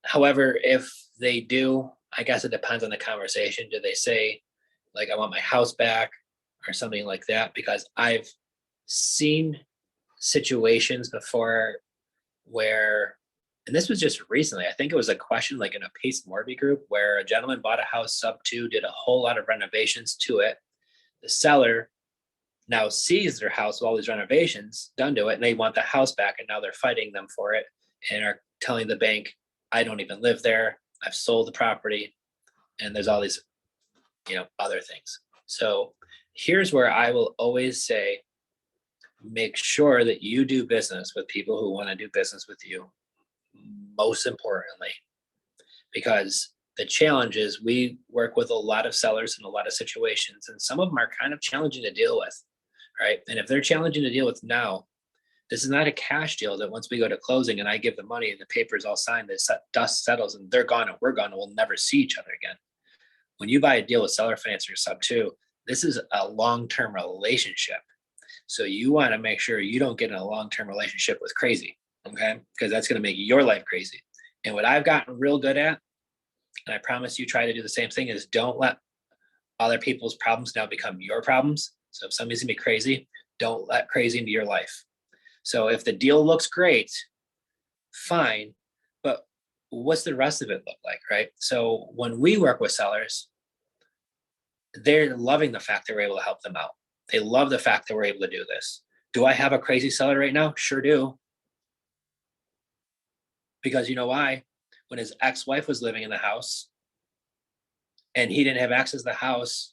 However, if they do, I guess it depends on the conversation. Do they say, like, I want my house back or something like that? Because I've seen situations before where, and this was just recently, I think it was a question like in a Pace Morby group where a gentleman bought a house sub 2, did a whole lot of renovations to it. The seller now sees their house with all these renovations done to it, and they want the house back, and now they're fighting them for it and are telling the bank, I don't even live there. I've sold the property, and there's all these, other things. So here's where I will always say, make sure that you do business with people who want to do business with you. Most importantly, because the challenge is we work with a lot of sellers in a lot of situations, and some of them are kind of challenging to deal with, right? And if they're challenging to deal with now, this is not a cash deal that once we go to closing and I give the money and the paper's all signed, the dust settles and they're gone and we're gone and we'll never see each other again. When you buy a deal with seller finance or sub 2, this is a long-term relationship. So you want to make sure you don't get in a long-term relationship with crazy, okay? Because that's going to make your life crazy. And what I've gotten real good at, and I promise you try to do the same thing, is don't let other people's problems now become your problems. So if somebody's gonna be crazy, don't let crazy into your life. So if the deal looks great, fine, but what's the rest of it look like, right? So when we work with sellers, they're loving the fact that we're able to help them out. They love the fact that we're able to do this. Do I have a crazy seller right now? Sure do. Because you know why? When his ex-wife was living in the house and he didn't have access to the house,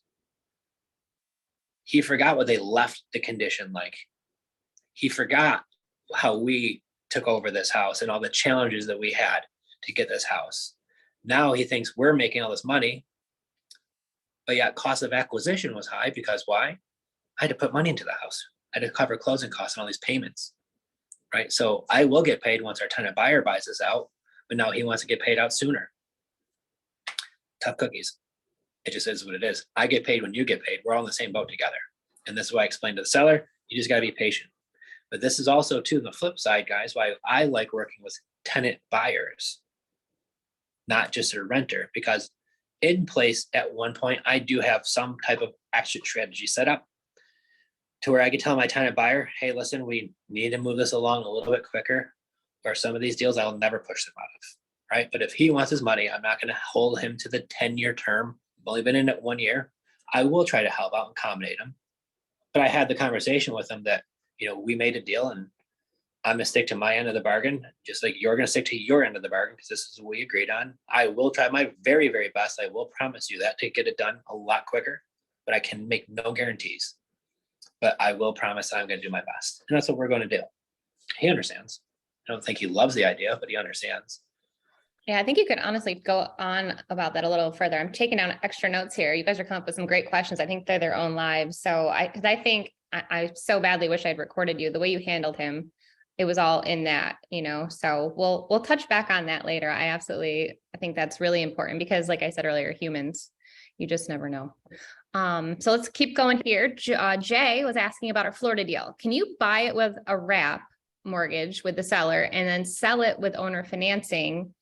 he forgot what they left the condition like. He forgot how we took over this house and all the challenges that we had to get this house. Now he thinks we're making all this money, but yet cost of acquisition was high because why? I had to put money into the house. I had to cover closing costs and all these payments, right? So I will get paid once our tenant buyer buys us out, but now he wants to get paid out sooner. Tough cookies. It just is what it is. I get paid when you get paid. We're all in the same boat together. And this is why I explained to the seller, you just got to be patient. But this is also too, the flip side, guys, why I like working with tenant buyers, not just a renter, because in place at one point, I do have some type of exit strategy set up to where I can tell my tenant buyer, hey, listen, we need to move this along a little bit quicker, or some of these deals I'll never push them out of, right? But if he wants his money, I'm not going to hold him to the 10-year term. I've only been in it 1 year. I will try to help out and accommodate him. But I had the conversation with him that, we made a deal and I'm going to stick to my end of the bargain, just like you're going to stick to your end of the bargain because this is what we agreed on. I will try my very, very best. I will promise you that to get it done a lot quicker, but I can make no guarantees. But I will promise I'm going to do my best. And that's what we're going to do. He understands. I don't think he loves the idea, but he understands.
Yeah, I think you could honestly go on about that a little further. I'm taking down extra notes here. You guys are coming up with some great questions. I think they're their own lives. So because I think I so badly wish I'd recorded you. The way you handled him, it was all in that, So we'll touch back on that later. I think that's really important because, like I said earlier, humans, you just never know. So let's keep going here. Jay was asking about our Florida deal. Can you buy it with a wrap mortgage with the seller and then sell it with owner financing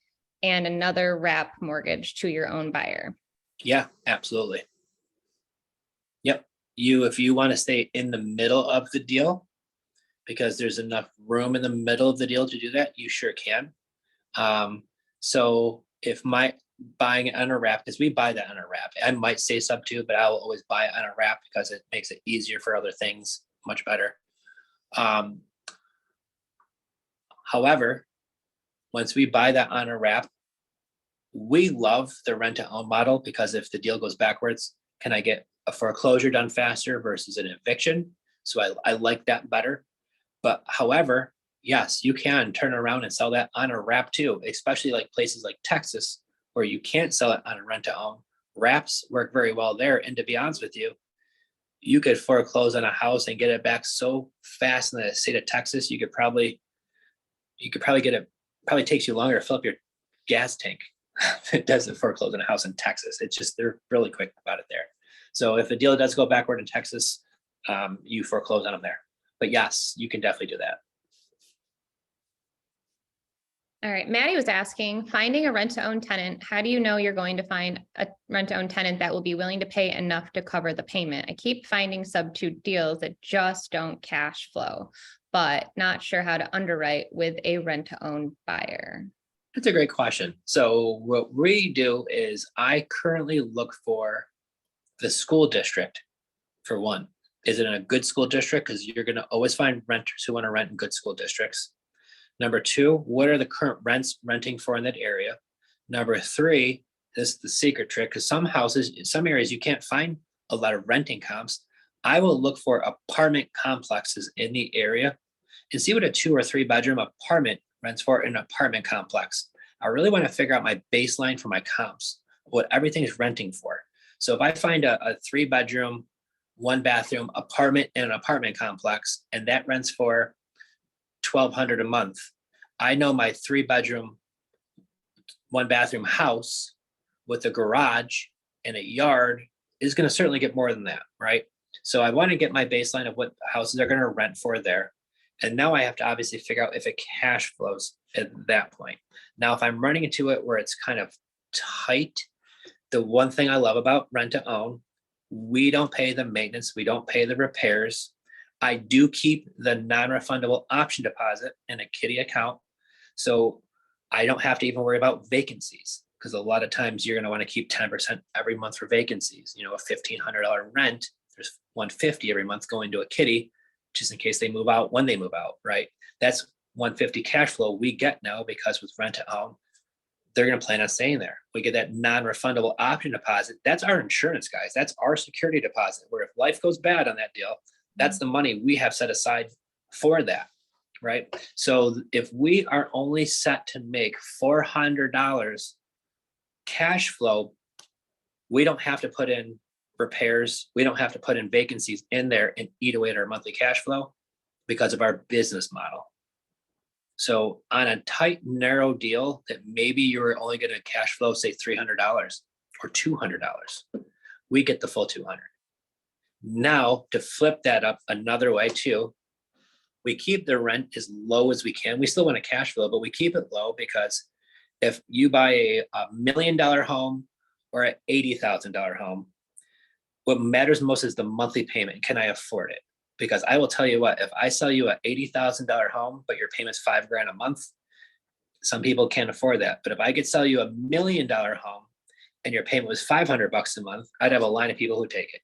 and another wrap mortgage to your own buyer?
Yeah, absolutely. Yep. If you want to stay in the middle of the deal, because there's enough room in the middle of the deal to do that, you sure can. So if my buying it on a wrap, because we buy that on a wrap, I might say sub two, but I will always buy it on a wrap because it makes it easier for other things, much better. However, once we buy that on a wrap, we love the rent to own model because if the deal goes backwards, can I get a foreclosure done faster versus an eviction? So I like that better. But however, yes, you can turn around and sell that on a wrap too, especially like places like Texas where you can't sell it on a rent to own. Wraps work very well there. And to be honest with you, you could foreclose on a house and get it back so fast in the state of Texas, you could probably get it, probably takes you longer to fill up your gas tank. It doesn't foreclose on a house in Texas. It's just, they're really quick about it there. So if the deal does go backward in Texas, you foreclose on them there. But yes, you can definitely do that.
All right. Maddie was asking, finding a rent to own tenant, how do you know you're going to find a rent to own tenant that will be willing to pay enough to cover the payment? I keep finding sub two deals that just don't cash flow, but not sure how to underwrite with a rent to own buyer.
That's a great question. So what we do is I currently look for the school district for one. Is it in a good school district? Because you're going to always find renters who want to rent in good school districts. Number two, what are the current rents renting for in that area? Number three, this is the secret trick, because some houses, in some areas, you can't find a lot of renting comps. I will look for apartment complexes in the area and see what a 2 or 3 bedroom apartment rents for in an apartment complex. I really want to figure out my baseline for my comps, what everything is renting for. So if I find a 3 bedroom, 1 bathroom apartment in an apartment complex, and that rents for $1,200 a month, I know my 3 bedroom, 1 bathroom house with a garage and a yard is going to certainly get more than that, right? So I want to get my baseline of what houses are going to rent for there. And now I have to obviously figure out if it cash flows at that point. Now, if I'm running into it where it's kind of tight, the one thing I love about rent to own, we don't pay the maintenance, we don't pay the repairs. I do keep the non-refundable option deposit in a kitty account. So I don't have to even worry about vacancies, because a lot of times you're going to want to keep 10% every month for vacancies. A $1,500 rent, there's $150 every month going to a kitty, just in case they move out when they move out, right? That's $150 cash flow we get now, because with rent to own, they're going to plan on staying there. We get that non-refundable option deposit. That's our insurance, guys. That's our security deposit, where if life goes bad on that deal, that's the money we have set aside for that, right? So if we are only set to make $400 cash flow, we don't have to put in repairs. We don't have to put in vacancies in there and eat away at our monthly cash flow because of our business model. So on a tight, narrow deal that maybe you're only going to cash flow, say $300 or $200, we get the full 200. Now to flip that up another way too, we keep the rent as low as we can. We still want to cash flow, but we keep it low, because if you buy a $1 million home or an $80,000 home, what matters most is the monthly payment. Can I afford it? Because I will tell you what, if I sell you an $80,000 home, but your payment's $5,000 a month, some people can't afford that. But if I could sell you a $1 million home and your payment was $500 a month, I'd have a line of people who take it,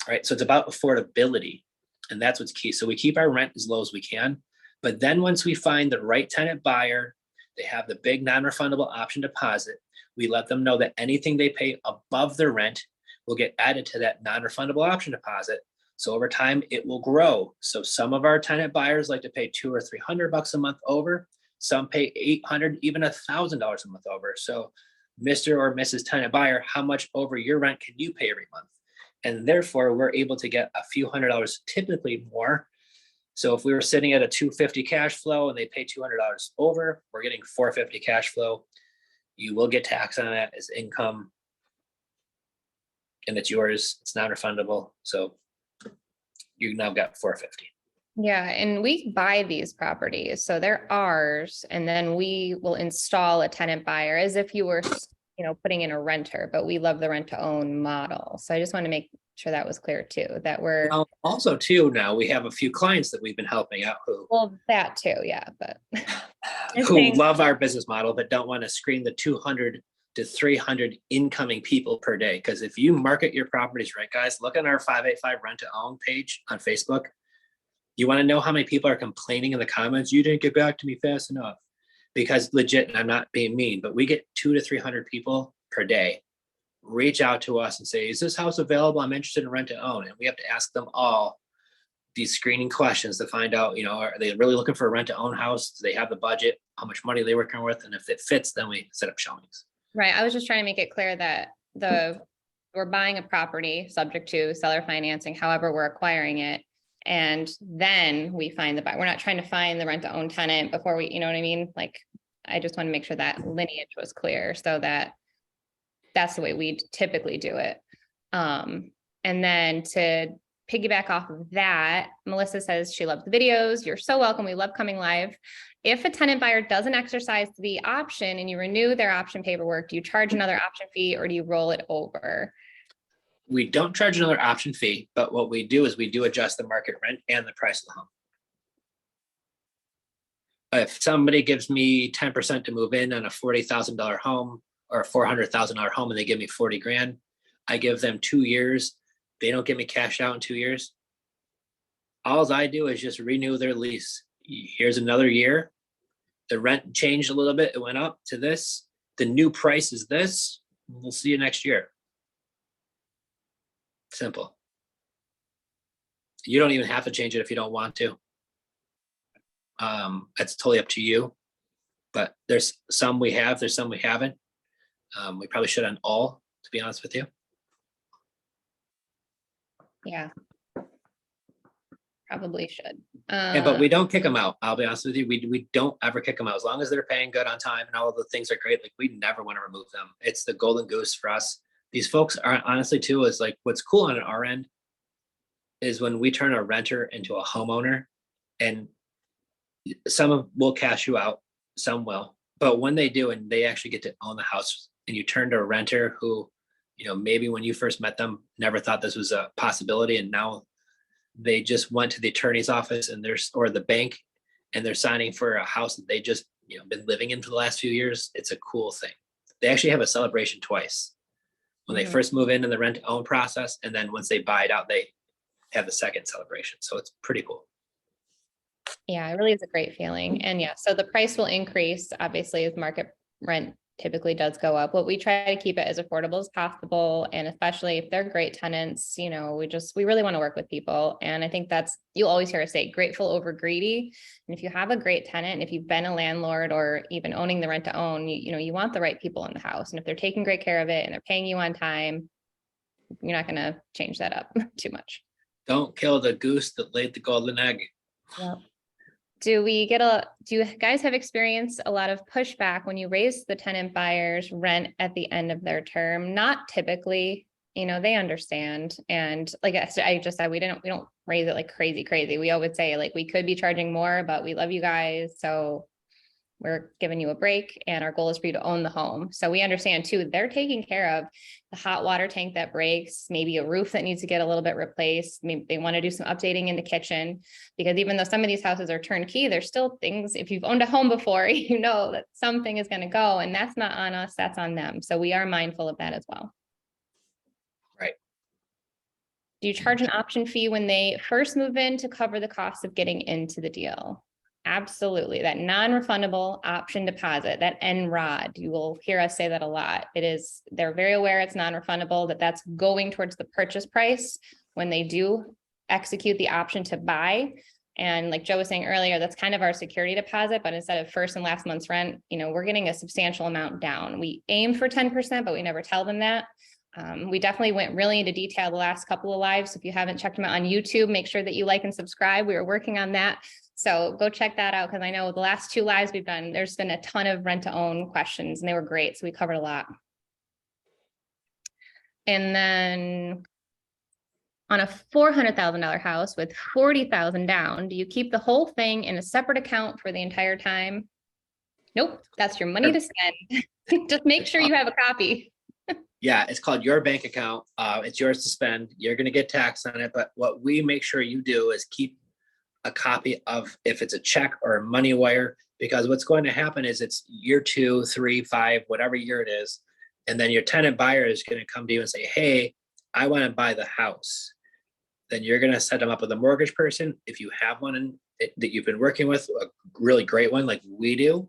right? So it's about affordability, and that's what's key. So we keep our rent as low as we can, but then once we find the right tenant buyer, they have the big non-refundable option deposit, we let them know that anything they pay above their rent will get added to that non-refundable option deposit. So over time, it will grow. So some of our tenant buyers like to pay $200 or $300 a month over. Some pay $800, even $1,000 a month over. So Mr. or Mrs. tenant buyer, how much over your rent can you pay every month? And therefore we're able to get a few $100, typically more. So if we were sitting at a $250 cash flow and they pay $200 over, we're getting $450 cash flow. You will get taxed on that as income. And it's yours, it's non-refundable. So you now got $450.
Yeah, and we buy these properties, so they're ours, and then we will install a tenant buyer as if you were, putting in a renter, but we love the rent to own model. So I just want to make sure that was clear too, that we're.
Also too, now we have a few clients that we've been helping out
Well, that too, yeah, but.
who love our business model, but don't want to screen the 200 to 300 incoming people per day. Because if you market your properties right, guys, look at our 585 rent to own page on Facebook. You want to know how many people are complaining in the comments? You didn't get back to me fast enough. Because legit, and I'm not being mean, but we get 200 to 300 people per day reach out to us and say, is this house available? I'm interested in rent to own. And we have to ask them all these screening questions to find out, are they really looking for a rent to own house? Do they have the budget? How much money they working with? And if it fits, then we set up showings.
Right, I was just trying to make it clear that we're buying a property subject to seller financing, however we're acquiring it. And then we find the buyer. We're not trying to find the rent to own tenant before we, you know what I mean? Like, I just want to make sure that lineage was clear so that that's the way we typically do it. And then to piggyback off of that, Melissa says she loves the videos. You're so welcome. We love coming live. If a tenant buyer doesn't exercise the option and you renew their option paperwork, do you charge another option fee or do you roll it over?
We don't charge another option fee, but what we do is we do adjust the market rent and the price of the home. If somebody gives me 10% to move in on a $40,000 home or a $400,000 home and they give me 40 grand, I give them 2 years. They don't get me cash out in 2 years. All I do is just renew their lease. Here's another year. The rent changed a little bit. It went up to this. The new price is this. We'll see you next year. Simple. You don't even have to change it if you don't want to. That's totally up to you. But there's some we have, there's some we haven't. We probably should on all, to be honest with you.
Yeah. Probably should.
But we don't kick them out. I'll be honest with you. We don't ever kick them out. As long as they're paying good on time and all of the things are great, like we never want to remove them. It's the golden goose for us. These folks are honestly too, is like what's cool on our end is when we turn a renter into a homeowner, and some will cash you out, some will. But when they do, and they actually get to own the house, and you turn to a renter who, maybe when you first met them, never thought this was a possibility, and now they just went to the attorney's office and or the bank, and they're signing for a house that they just been living in for the last few years. It's a cool thing. They actually have a celebration twice. When they first move into the rent to own process, and then once they buy it out, they have the second celebration. So it's pretty cool.
Yeah, it really is a great feeling. And yeah, so the price will increase, obviously, as market rent typically does go up, but we try to keep it as affordable as possible. And especially if they're great tenants, we really want to work with people. And I think you'll always hear us say grateful over greedy. And if you have a great tenant, and if you've been a landlord or even owning the rent to own, you want the right people in the house. And if they're taking great care of it and they're paying you on time, you're not going to change that up too much.
Don't kill the goose that laid the golden egg.
Yep. Do you guys have experienced a lot of pushback when you raise the tenant buyer's rent at the end of their term? Not typically, they understand. And like I just said, we don't raise it like crazy. We always say like, we could be charging more, but we love you guys. So we're giving you a break, and our goal is for you to own the home. So we understand too, they're taking care of the hot water tank that breaks, maybe a roof that needs to get a little bit replaced. Maybe they want to do some updating in the kitchen, because even though some of these houses are turnkey, there's still things, if you've owned a home before, that something is going to go, and that's not on us, that's on them. So we are mindful of that as well.
Right.
Do you charge an option fee when they first move in to cover the cost of getting into the deal? Absolutely. That non-refundable option deposit, that NROD, you will hear us say that a lot. They're very aware it's non-refundable, that's going towards the purchase price when they do execute the option to buy. And like Joe was saying earlier, that's kind of our security deposit, but instead of first and last month's rent, we're getting a substantial amount down. We aim for 10%, but we never tell them that. We definitely went really into detail the last couple of lives. So if you haven't checked them out on YouTube, make sure that you like and subscribe. We were working on that. So go check that out, because I know the last 2 lives we've done, there's been a ton of rent to own questions and they were great. So we covered a lot. And then on a $400,000 house with 40,000 down, do you keep the whole thing in a separate account for the entire time? Nope, that's your money to spend. Just make sure you have a copy.
Yeah, it's called your bank account. It's yours to spend. You're going to get taxed on it. But what we make sure you do is keep a copy of, if it's a check or a money wire, because what's going to happen is it's year 2, 3, 5, whatever year it is. And then your tenant buyer is going to come to you and say, hey, I want to buy the house. Then you're going to set them up with a mortgage person. If you have one that you've been working with, a really great one like we do,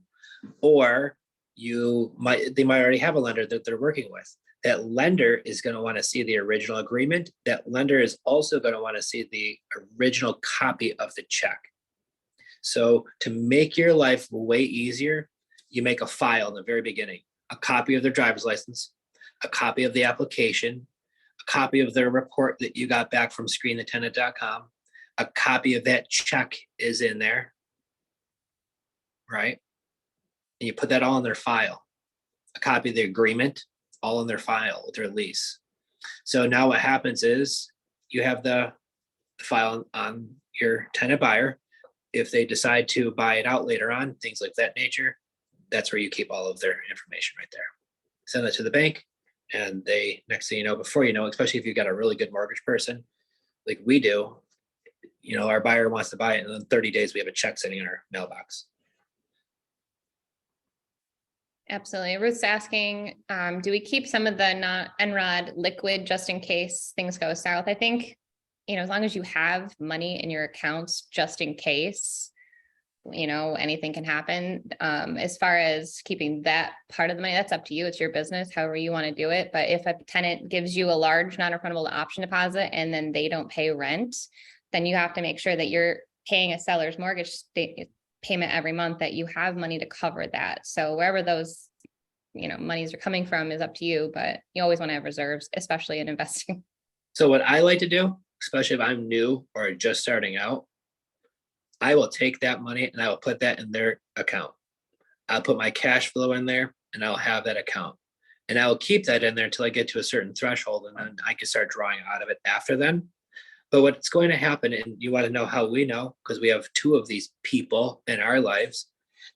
or they might already have a lender that they're working with. That lender is going to want to see the original agreement. That lender is also going to want to see the original copy of the check. So to make your life way easier, you make a file in the very beginning, a copy of their driver's license, a copy of the application, a copy of their report that you got back from screenthetenant.com, a copy of that check is in there, right? And you put that all in their file, a copy of the agreement, all in their file with their lease. So now what happens is you have the file on your tenant buyer. If they decide to buy it out later on, things like that nature, that's where you keep all of their information right there. Send it to the bank, and they, next thing you know, before you know, especially if you've got a really good mortgage person like we do, our buyer wants to buy it, and in 30 days we have a check sitting in our mailbox.
Absolutely. Ruth's asking, do we keep some of the NROD liquid just in case things go south? I think, as long as you have money in your accounts, just in case, anything can happen. As far as keeping that part of the money, that's up to you. It's your business, however you want to do it. But if a tenant gives you a large non-refundable option deposit and then they don't pay rent, then you have to make sure that you're paying a seller's mortgage payment every month, that you have money to cover that. So wherever those, monies are coming from is up to you, but you always want to have reserves, especially in investing.
So what I like to do, especially if I'm new or just starting out, I will take that money and I will put that in their account. I'll put my cash flow in there and I'll have that account. And I will keep that in there until I get to a certain threshold, and then I can start drawing out of it after then. But what's going to happen, and you want to know how we know, because we have 2 of these people in our lives.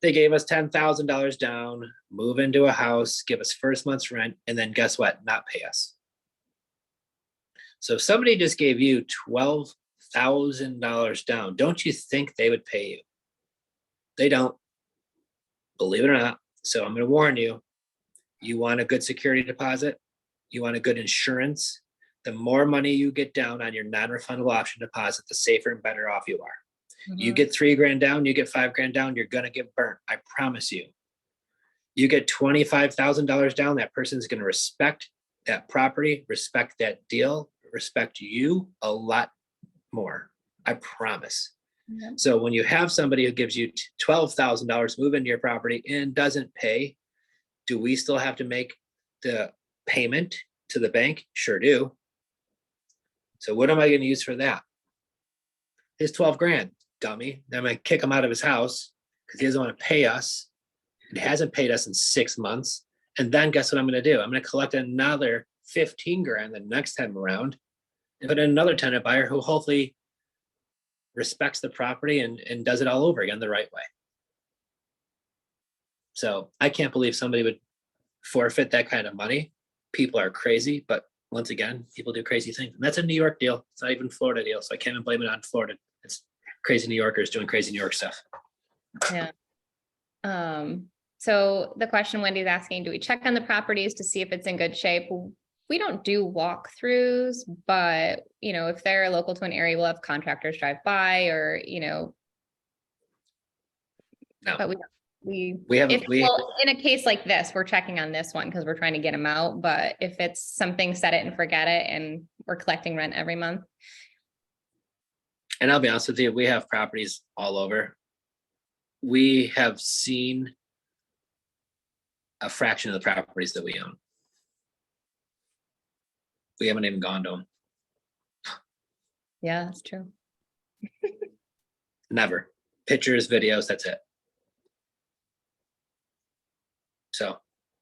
They gave us $10,000 down, move into a house, give us first month's rent, and then guess what? Not pay us. So if somebody just gave you $12,000 down, don't you think they would pay you? They don't, believe it or not. So I'm going to warn you, you want a good security deposit, you want a good insurance. The more money you get down on your non-refundable option deposit, the safer and better off you are. You get $3,000 down, you get $5,000 down, you're going to get burnt. I promise you. You get $25,000 down, that person's going to respect that property, respect that deal, respect you a lot more. I promise. So when you have somebody who gives you $12,000, move into your property and doesn't pay, do we still have to make the payment to the bank? Sure do. So what am I going to use for that? His $12,000, dummy. Then I'm going to kick him out of his house because he doesn't want to pay us. He hasn't paid us in 6 months. And then guess what I'm going to do? I'm going to collect another $15,000 the next time around and put in another tenant buyer who hopefully respects the property and does it all over again the right way. So I can't believe somebody would forfeit that kind of money. People are crazy, but once again, people do crazy things. And that's a New York deal. It's not even a Florida deal. So I can't even blame it on Florida. It's crazy New Yorkers doing crazy New York stuff.
Yeah. So the question Wendy's asking, do we check on the properties to see if it's in good shape? We don't do walkthroughs, but if they're local to an area, we'll have contractors drive by, or
No.
But in a case like this, we're checking on this one because we're trying to get them out. But if it's something set it and forget it, and we're collecting rent every month.
And I'll be honest with you, we have properties all over. We have seen a fraction of the properties that we own. We haven't even gone to them.
Yeah, that's true.
Never. Pictures, videos, that's it. So.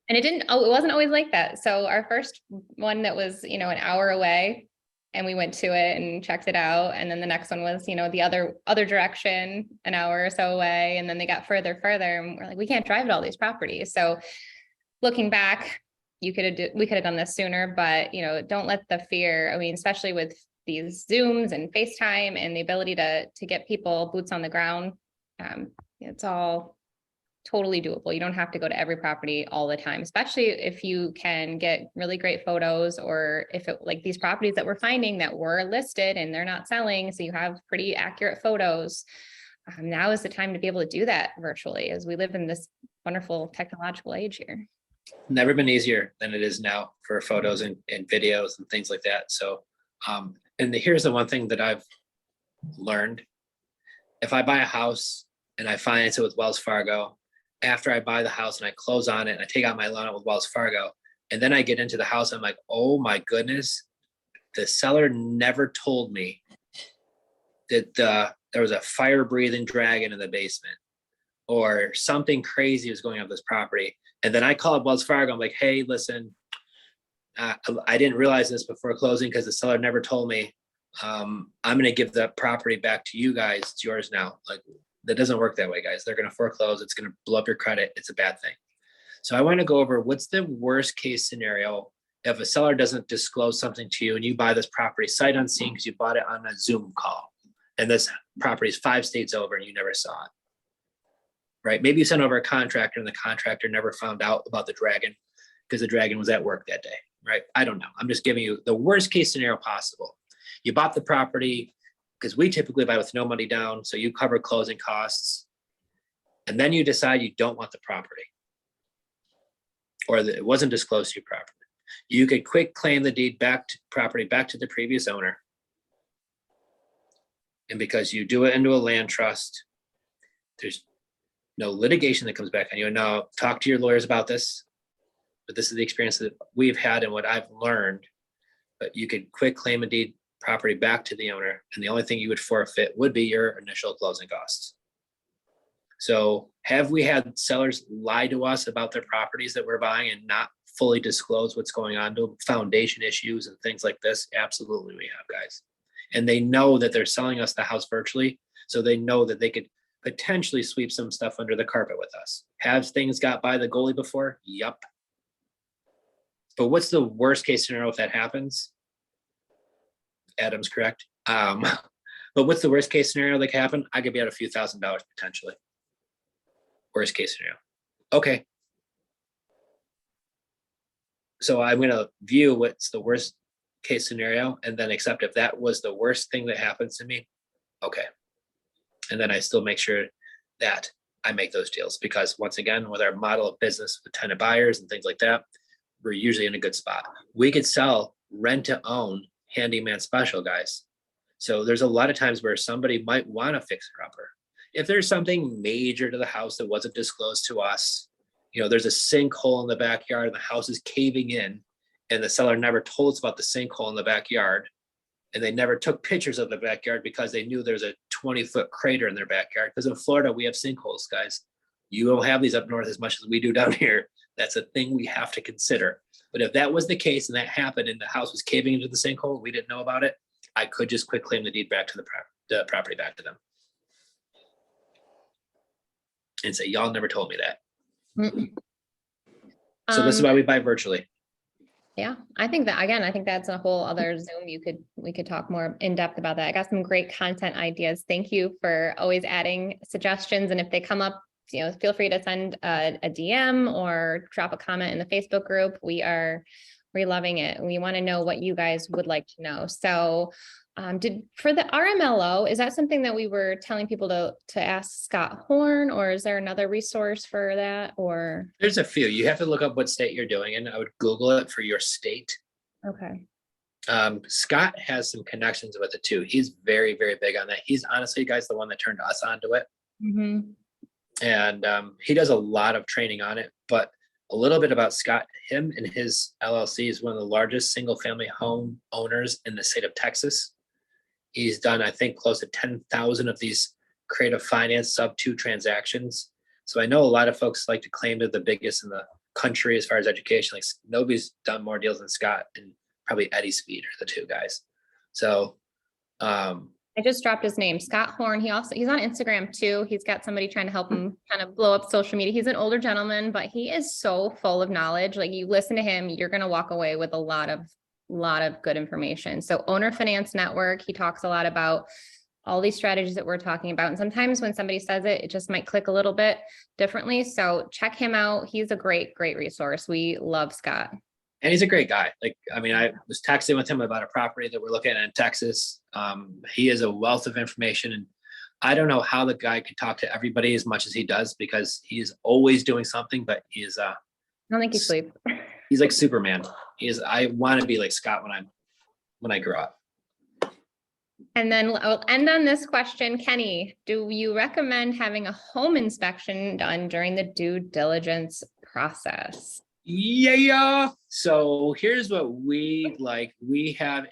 And it wasn't always like that. So our first one that was, an hour away, and we went to it and checked it out. And then the next one was, the other direction, an hour or so away. And then they got further, and we're like, we can't drive to all these properties. So looking back, we could have done this sooner, but don't let the fear, especially with these Zooms and FaceTime and the ability to get people boots on the ground. It's all totally doable. You don't have to go to every property all the time, especially if you can get really great photos, or if it, like these properties that we're finding that were listed and they're not selling, so you have pretty accurate photos. Now is the time to be able to do that virtually, as we live in this wonderful technological age here.
Never been easier than it is now for photos and videos and things like that. So, and here's the one thing that I've learned. If I buy a house and I finance it with Wells Fargo, after I buy the house and I close on it and I take out my loan with Wells Fargo, and then I get into the house, I'm like, oh my goodness, the seller never told me that there was a fire breathing dragon in the basement, or something crazy was going on with this property. And then I call up Wells Fargo. I'm like, hey, listen, I didn't realize this before closing because the seller never told me. I'm going to give the property back to you guys. It's yours now. Like, that doesn't work that way, guys. They're going to foreclose. It's going to blow up your credit. It's a bad thing. So I want to go over what's the worst case scenario if a seller doesn't disclose something to you and you buy this property sight unseen because you bought it on a Zoom call, and this property is 5 states over and you never saw it. Right? Maybe you sent over a contractor and the contractor never found out about the dragon because the dragon was at work that day. Right? I don't know. I'm just giving you the worst case scenario possible. You bought the property because we typically buy with no money down, so you cover closing costs, and then you decide you don't want the property, or that it wasn't disclosed to you properly. You could quick claim the deed back to property back to the previous owner, and because you do it into a land trust, there's no litigation that comes back on you. Now, talk to your lawyers about this, but this is the experience that we've had and what I've learned. But you could quick claim a deed property back to the owner, and the only thing you would forfeit would be your initial closing costs. So have we had sellers lie to us about their properties that we're buying and not fully disclose what's going on to them, foundation issues and things like this? Absolutely we have, guys. And they know that they're selling us the house virtually, so they know that they could potentially sweep some stuff under the carpet with us. Have things got by the goalie before? Yup. But what's the worst case scenario if that happens? Adam's correct. But what's the worst case scenario that could happen? I could be out a few $1,000s potentially. Worst case scenario. Okay. So I'm going to view what's the worst case scenario and then accept if that was the worst thing that happens to me. Okay. And then I still make sure that I make those deals, because once again, with our model of business with tenant buyers and things like that, we're usually in a good spot. We could sell rent to own handyman special, guys. So there's a lot of times where somebody might want to fix it upper. If there's something major to the house that wasn't disclosed to us, there's a sinkhole in the backyard and the house is caving in, and the seller never told us about the sinkhole in the backyard, and they never took pictures of the backyard because they knew there's a 20-foot crater in their backyard. Because in Florida, we have sinkholes, guys. You don't have these up north as much as we do down here. That's a thing we have to consider. But if that was the case and that happened and the house was caving into the sinkhole, we didn't know about it, I could just quick claim the deed back to the property back to them and say, y'all never told me that.
Mm-mm.
So this is why we buy virtually.
Yeah, I think that's a whole other Zoom. We could talk more in depth about that. I got some great content ideas. Thank you for always adding suggestions. And if they come up, feel free to send a DM or drop a comment in the Facebook group. We're loving it. We want to know what you guys would like to know. So for the RMLO, is that something that we were telling people to ask Scott Horn, or is there another resource for that? Or
there's a few. You have to look up what state you're doing in. I would Google it for your state.
Okay.
Scott has some connections with it too. He's very, very big on that. He's honestly, guys, the one that turned us onto it.
Mhm.
And he does a lot of training on it. But a little bit about Scott, him and his LLC is one of the largest single family home owners in the state of Texas. He's done, I think, close to 10,000 of these creative finance sub 2 transactions. So I know a lot of folks like to claim they're the biggest in the country as far as education. Like nobody's done more deals than Scott, and probably Eddie Speed are the two guys. So
I just dropped his name, Scott Horn. He's on Instagram too. He's got somebody trying to help him kind of blow up social media. He's an older gentleman, but he is so full of knowledge. Like you listen to him, you're going to walk away with a lot of good information. So Owner Finance Network, he talks a lot about all these strategies that we're talking about. And sometimes when somebody says it, it just might click a little bit differently. So check him out. He's a great, great resource. We love Scott.
And he's a great guy. Like, I mean, I was texting with him about a property that we're looking at in Texas. He is a wealth of information, and I don't know how the guy could talk to everybody as much as he does, because he's always doing something, but he is,
I don't think he sleeps.
He's like Superman. I want to be like Scott when I grow up.
And then I'll end on this question. Kenny, do you recommend having a home inspection done during the due diligence process?
Yeah. So here's what we like. We have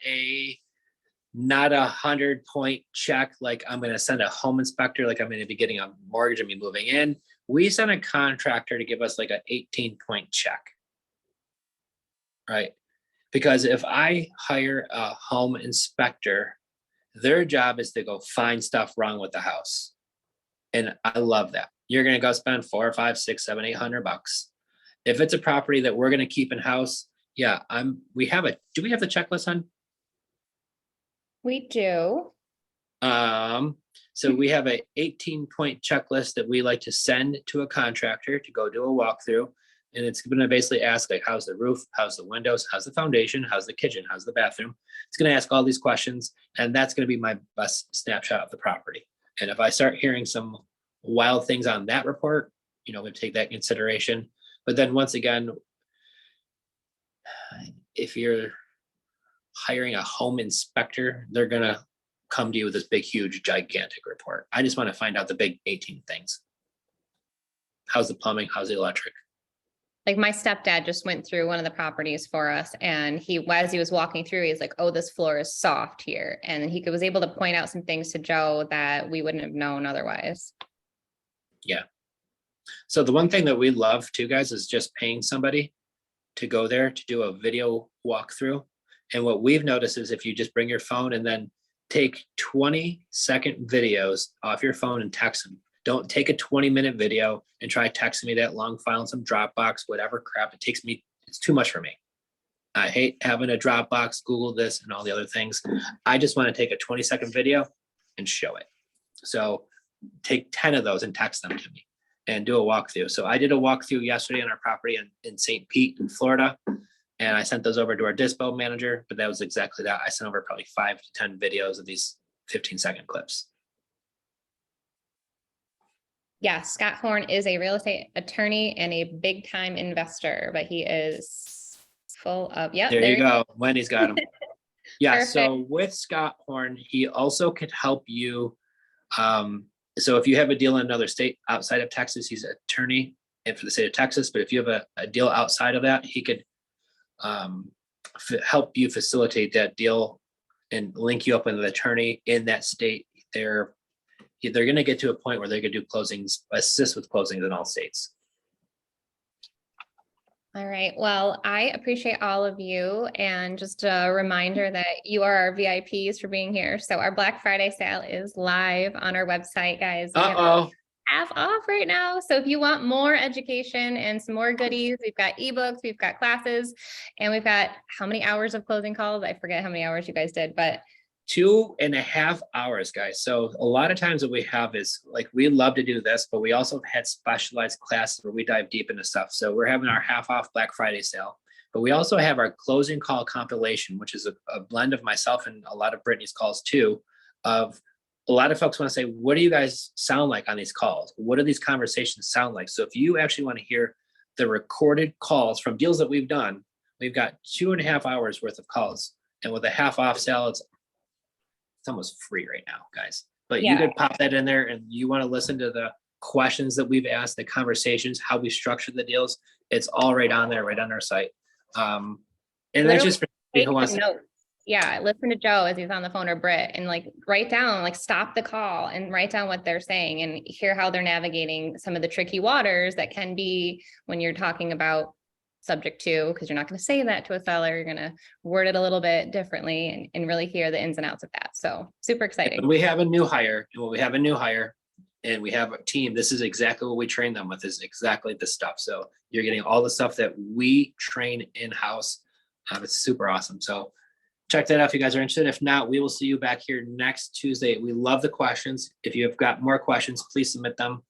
not 100-point check. Like I'm going to send a home inspector, like I'm going to be getting a mortgage and be moving in. We send a contractor to give us like an 18-point check. Right. Because if I hire a home inspector, their job is to go find stuff wrong with the house. And I love that. You're going to go spend $400 or $500, $600, $700, $800. If it's a property that we're going to keep in house, yeah, do we have the checklist, hon?
We do.
So we have a 18-point checklist that we like to send to a contractor to go do a walkthrough. And it's going to basically ask, like, how's the roof? How's the windows? How's the foundation? How's the kitchen? How's the bathroom? It's going to ask all these questions. And that's going to be my best snapshot of the property. And if I start hearing some wild things on that report, we take that in consideration. But then once again, if you're hiring a home inspector, they're going to come to you with this big, huge, gigantic report. I just want to find out the big 18 things. How's the plumbing? How's the electric?
Like my stepdad just went through one of the properties for us, and as he was walking through, he's like, oh, this floor is soft here. And he was able to point out some things to Joe that we wouldn't have known otherwise.
Yeah. So the one thing that we love too, guys, is just paying somebody to go there to do a video walkthrough. And what we've noticed is if you just bring your phone and then take 20-second videos off your phone and text them. Don't take a 20-minute video and try texting me that long file in some Dropbox, whatever crap. It's too much for me. I hate having a Dropbox, Google this, and all the other things. I just want to take a 20-second video and show it. So take 10 of those and text them to me and do a walkthrough. So I did a walkthrough yesterday on our property in St. Pete in Florida. And I sent those over to our dispo manager, but that was exactly that. I sent over probably 5 to 10 videos of these 15-second clips.
Yeah, Scott Horn is a real estate attorney and a big time investor, but he is full of,
There you go. Wendy's got him. Yeah.
Perfect.
So with Scott Horn, he also could help you. So if you have a deal in another state outside of Texas, he's an attorney and for the state of Texas. But if you have a deal outside of that, he could help you facilitate that deal and link you up with an attorney in that state. They're going to get to a point where they could do closings, assist with closings in all states.
All right. Well, I appreciate all of you. And just a reminder that you are our VIPs for being here. So our Black Friday sale is live on our website, guys. Half off right now. So if you want more education and some more goodies, we've got ebooks, we've got classes, and we've got how many hours of closing calls? I forget how many hours you guys did, but
2.5 hours, guys. So a lot of times what we have is like, we love to do this, but we also have had specialized classes where we dive deep into stuff. So we're having our half off Black Friday sale, but we also have our closing call compilation, which is a blend of myself and a lot of Brittany's calls too, of a lot of folks want to say, what do you guys sound like on these calls? What do these conversations sound like? So if you actually want to hear the recorded calls from deals that we've done, we've got 2.5 hours worth of calls. And with a half off sale, it's almost free right now, guys. But you
Yeah.
could pop that in there, and you want to listen to the questions that we've asked, the conversations, how we structure the deals. It's all right on there, right on our site. And that's
Literally
just for
take
who wants
some
to.
notes. Yeah, listen to Joe as he's on the phone, or Britt, and like write down, like stop the call and write down what they're saying and hear how they're navigating some of the tricky waters that can be when you're talking about subject to, because you're not going to say that to a seller. You're going to word it a little bit differently and really hear the ins and outs of that. So super exciting.
When we have a new hire, and when we have a new hire and we have a team, this is exactly what we train them with, is exactly the stuff. So you're getting all the stuff that we train in-house. It's super awesome. So check that out if you guys are interested. If not, we will see you back here next Tuesday. We love the questions. If you have got more questions, please submit them.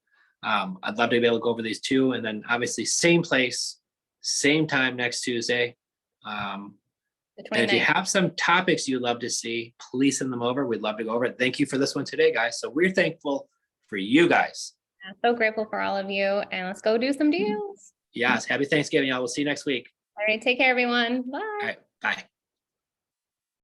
I'd love to be able to go over these too. And then obviously same place, same time next Tuesday. And if you have some topics you'd love to see, please send them over. We'd love to go over it. Thank you for this one today, guys. So we're thankful for you guys.
I'm so grateful for all of you, and let's go do some deals.
Yes. Happy Thanksgiving, y'all. We'll see you next week.
All right. Take care, everyone. Bye.
All right. Bye.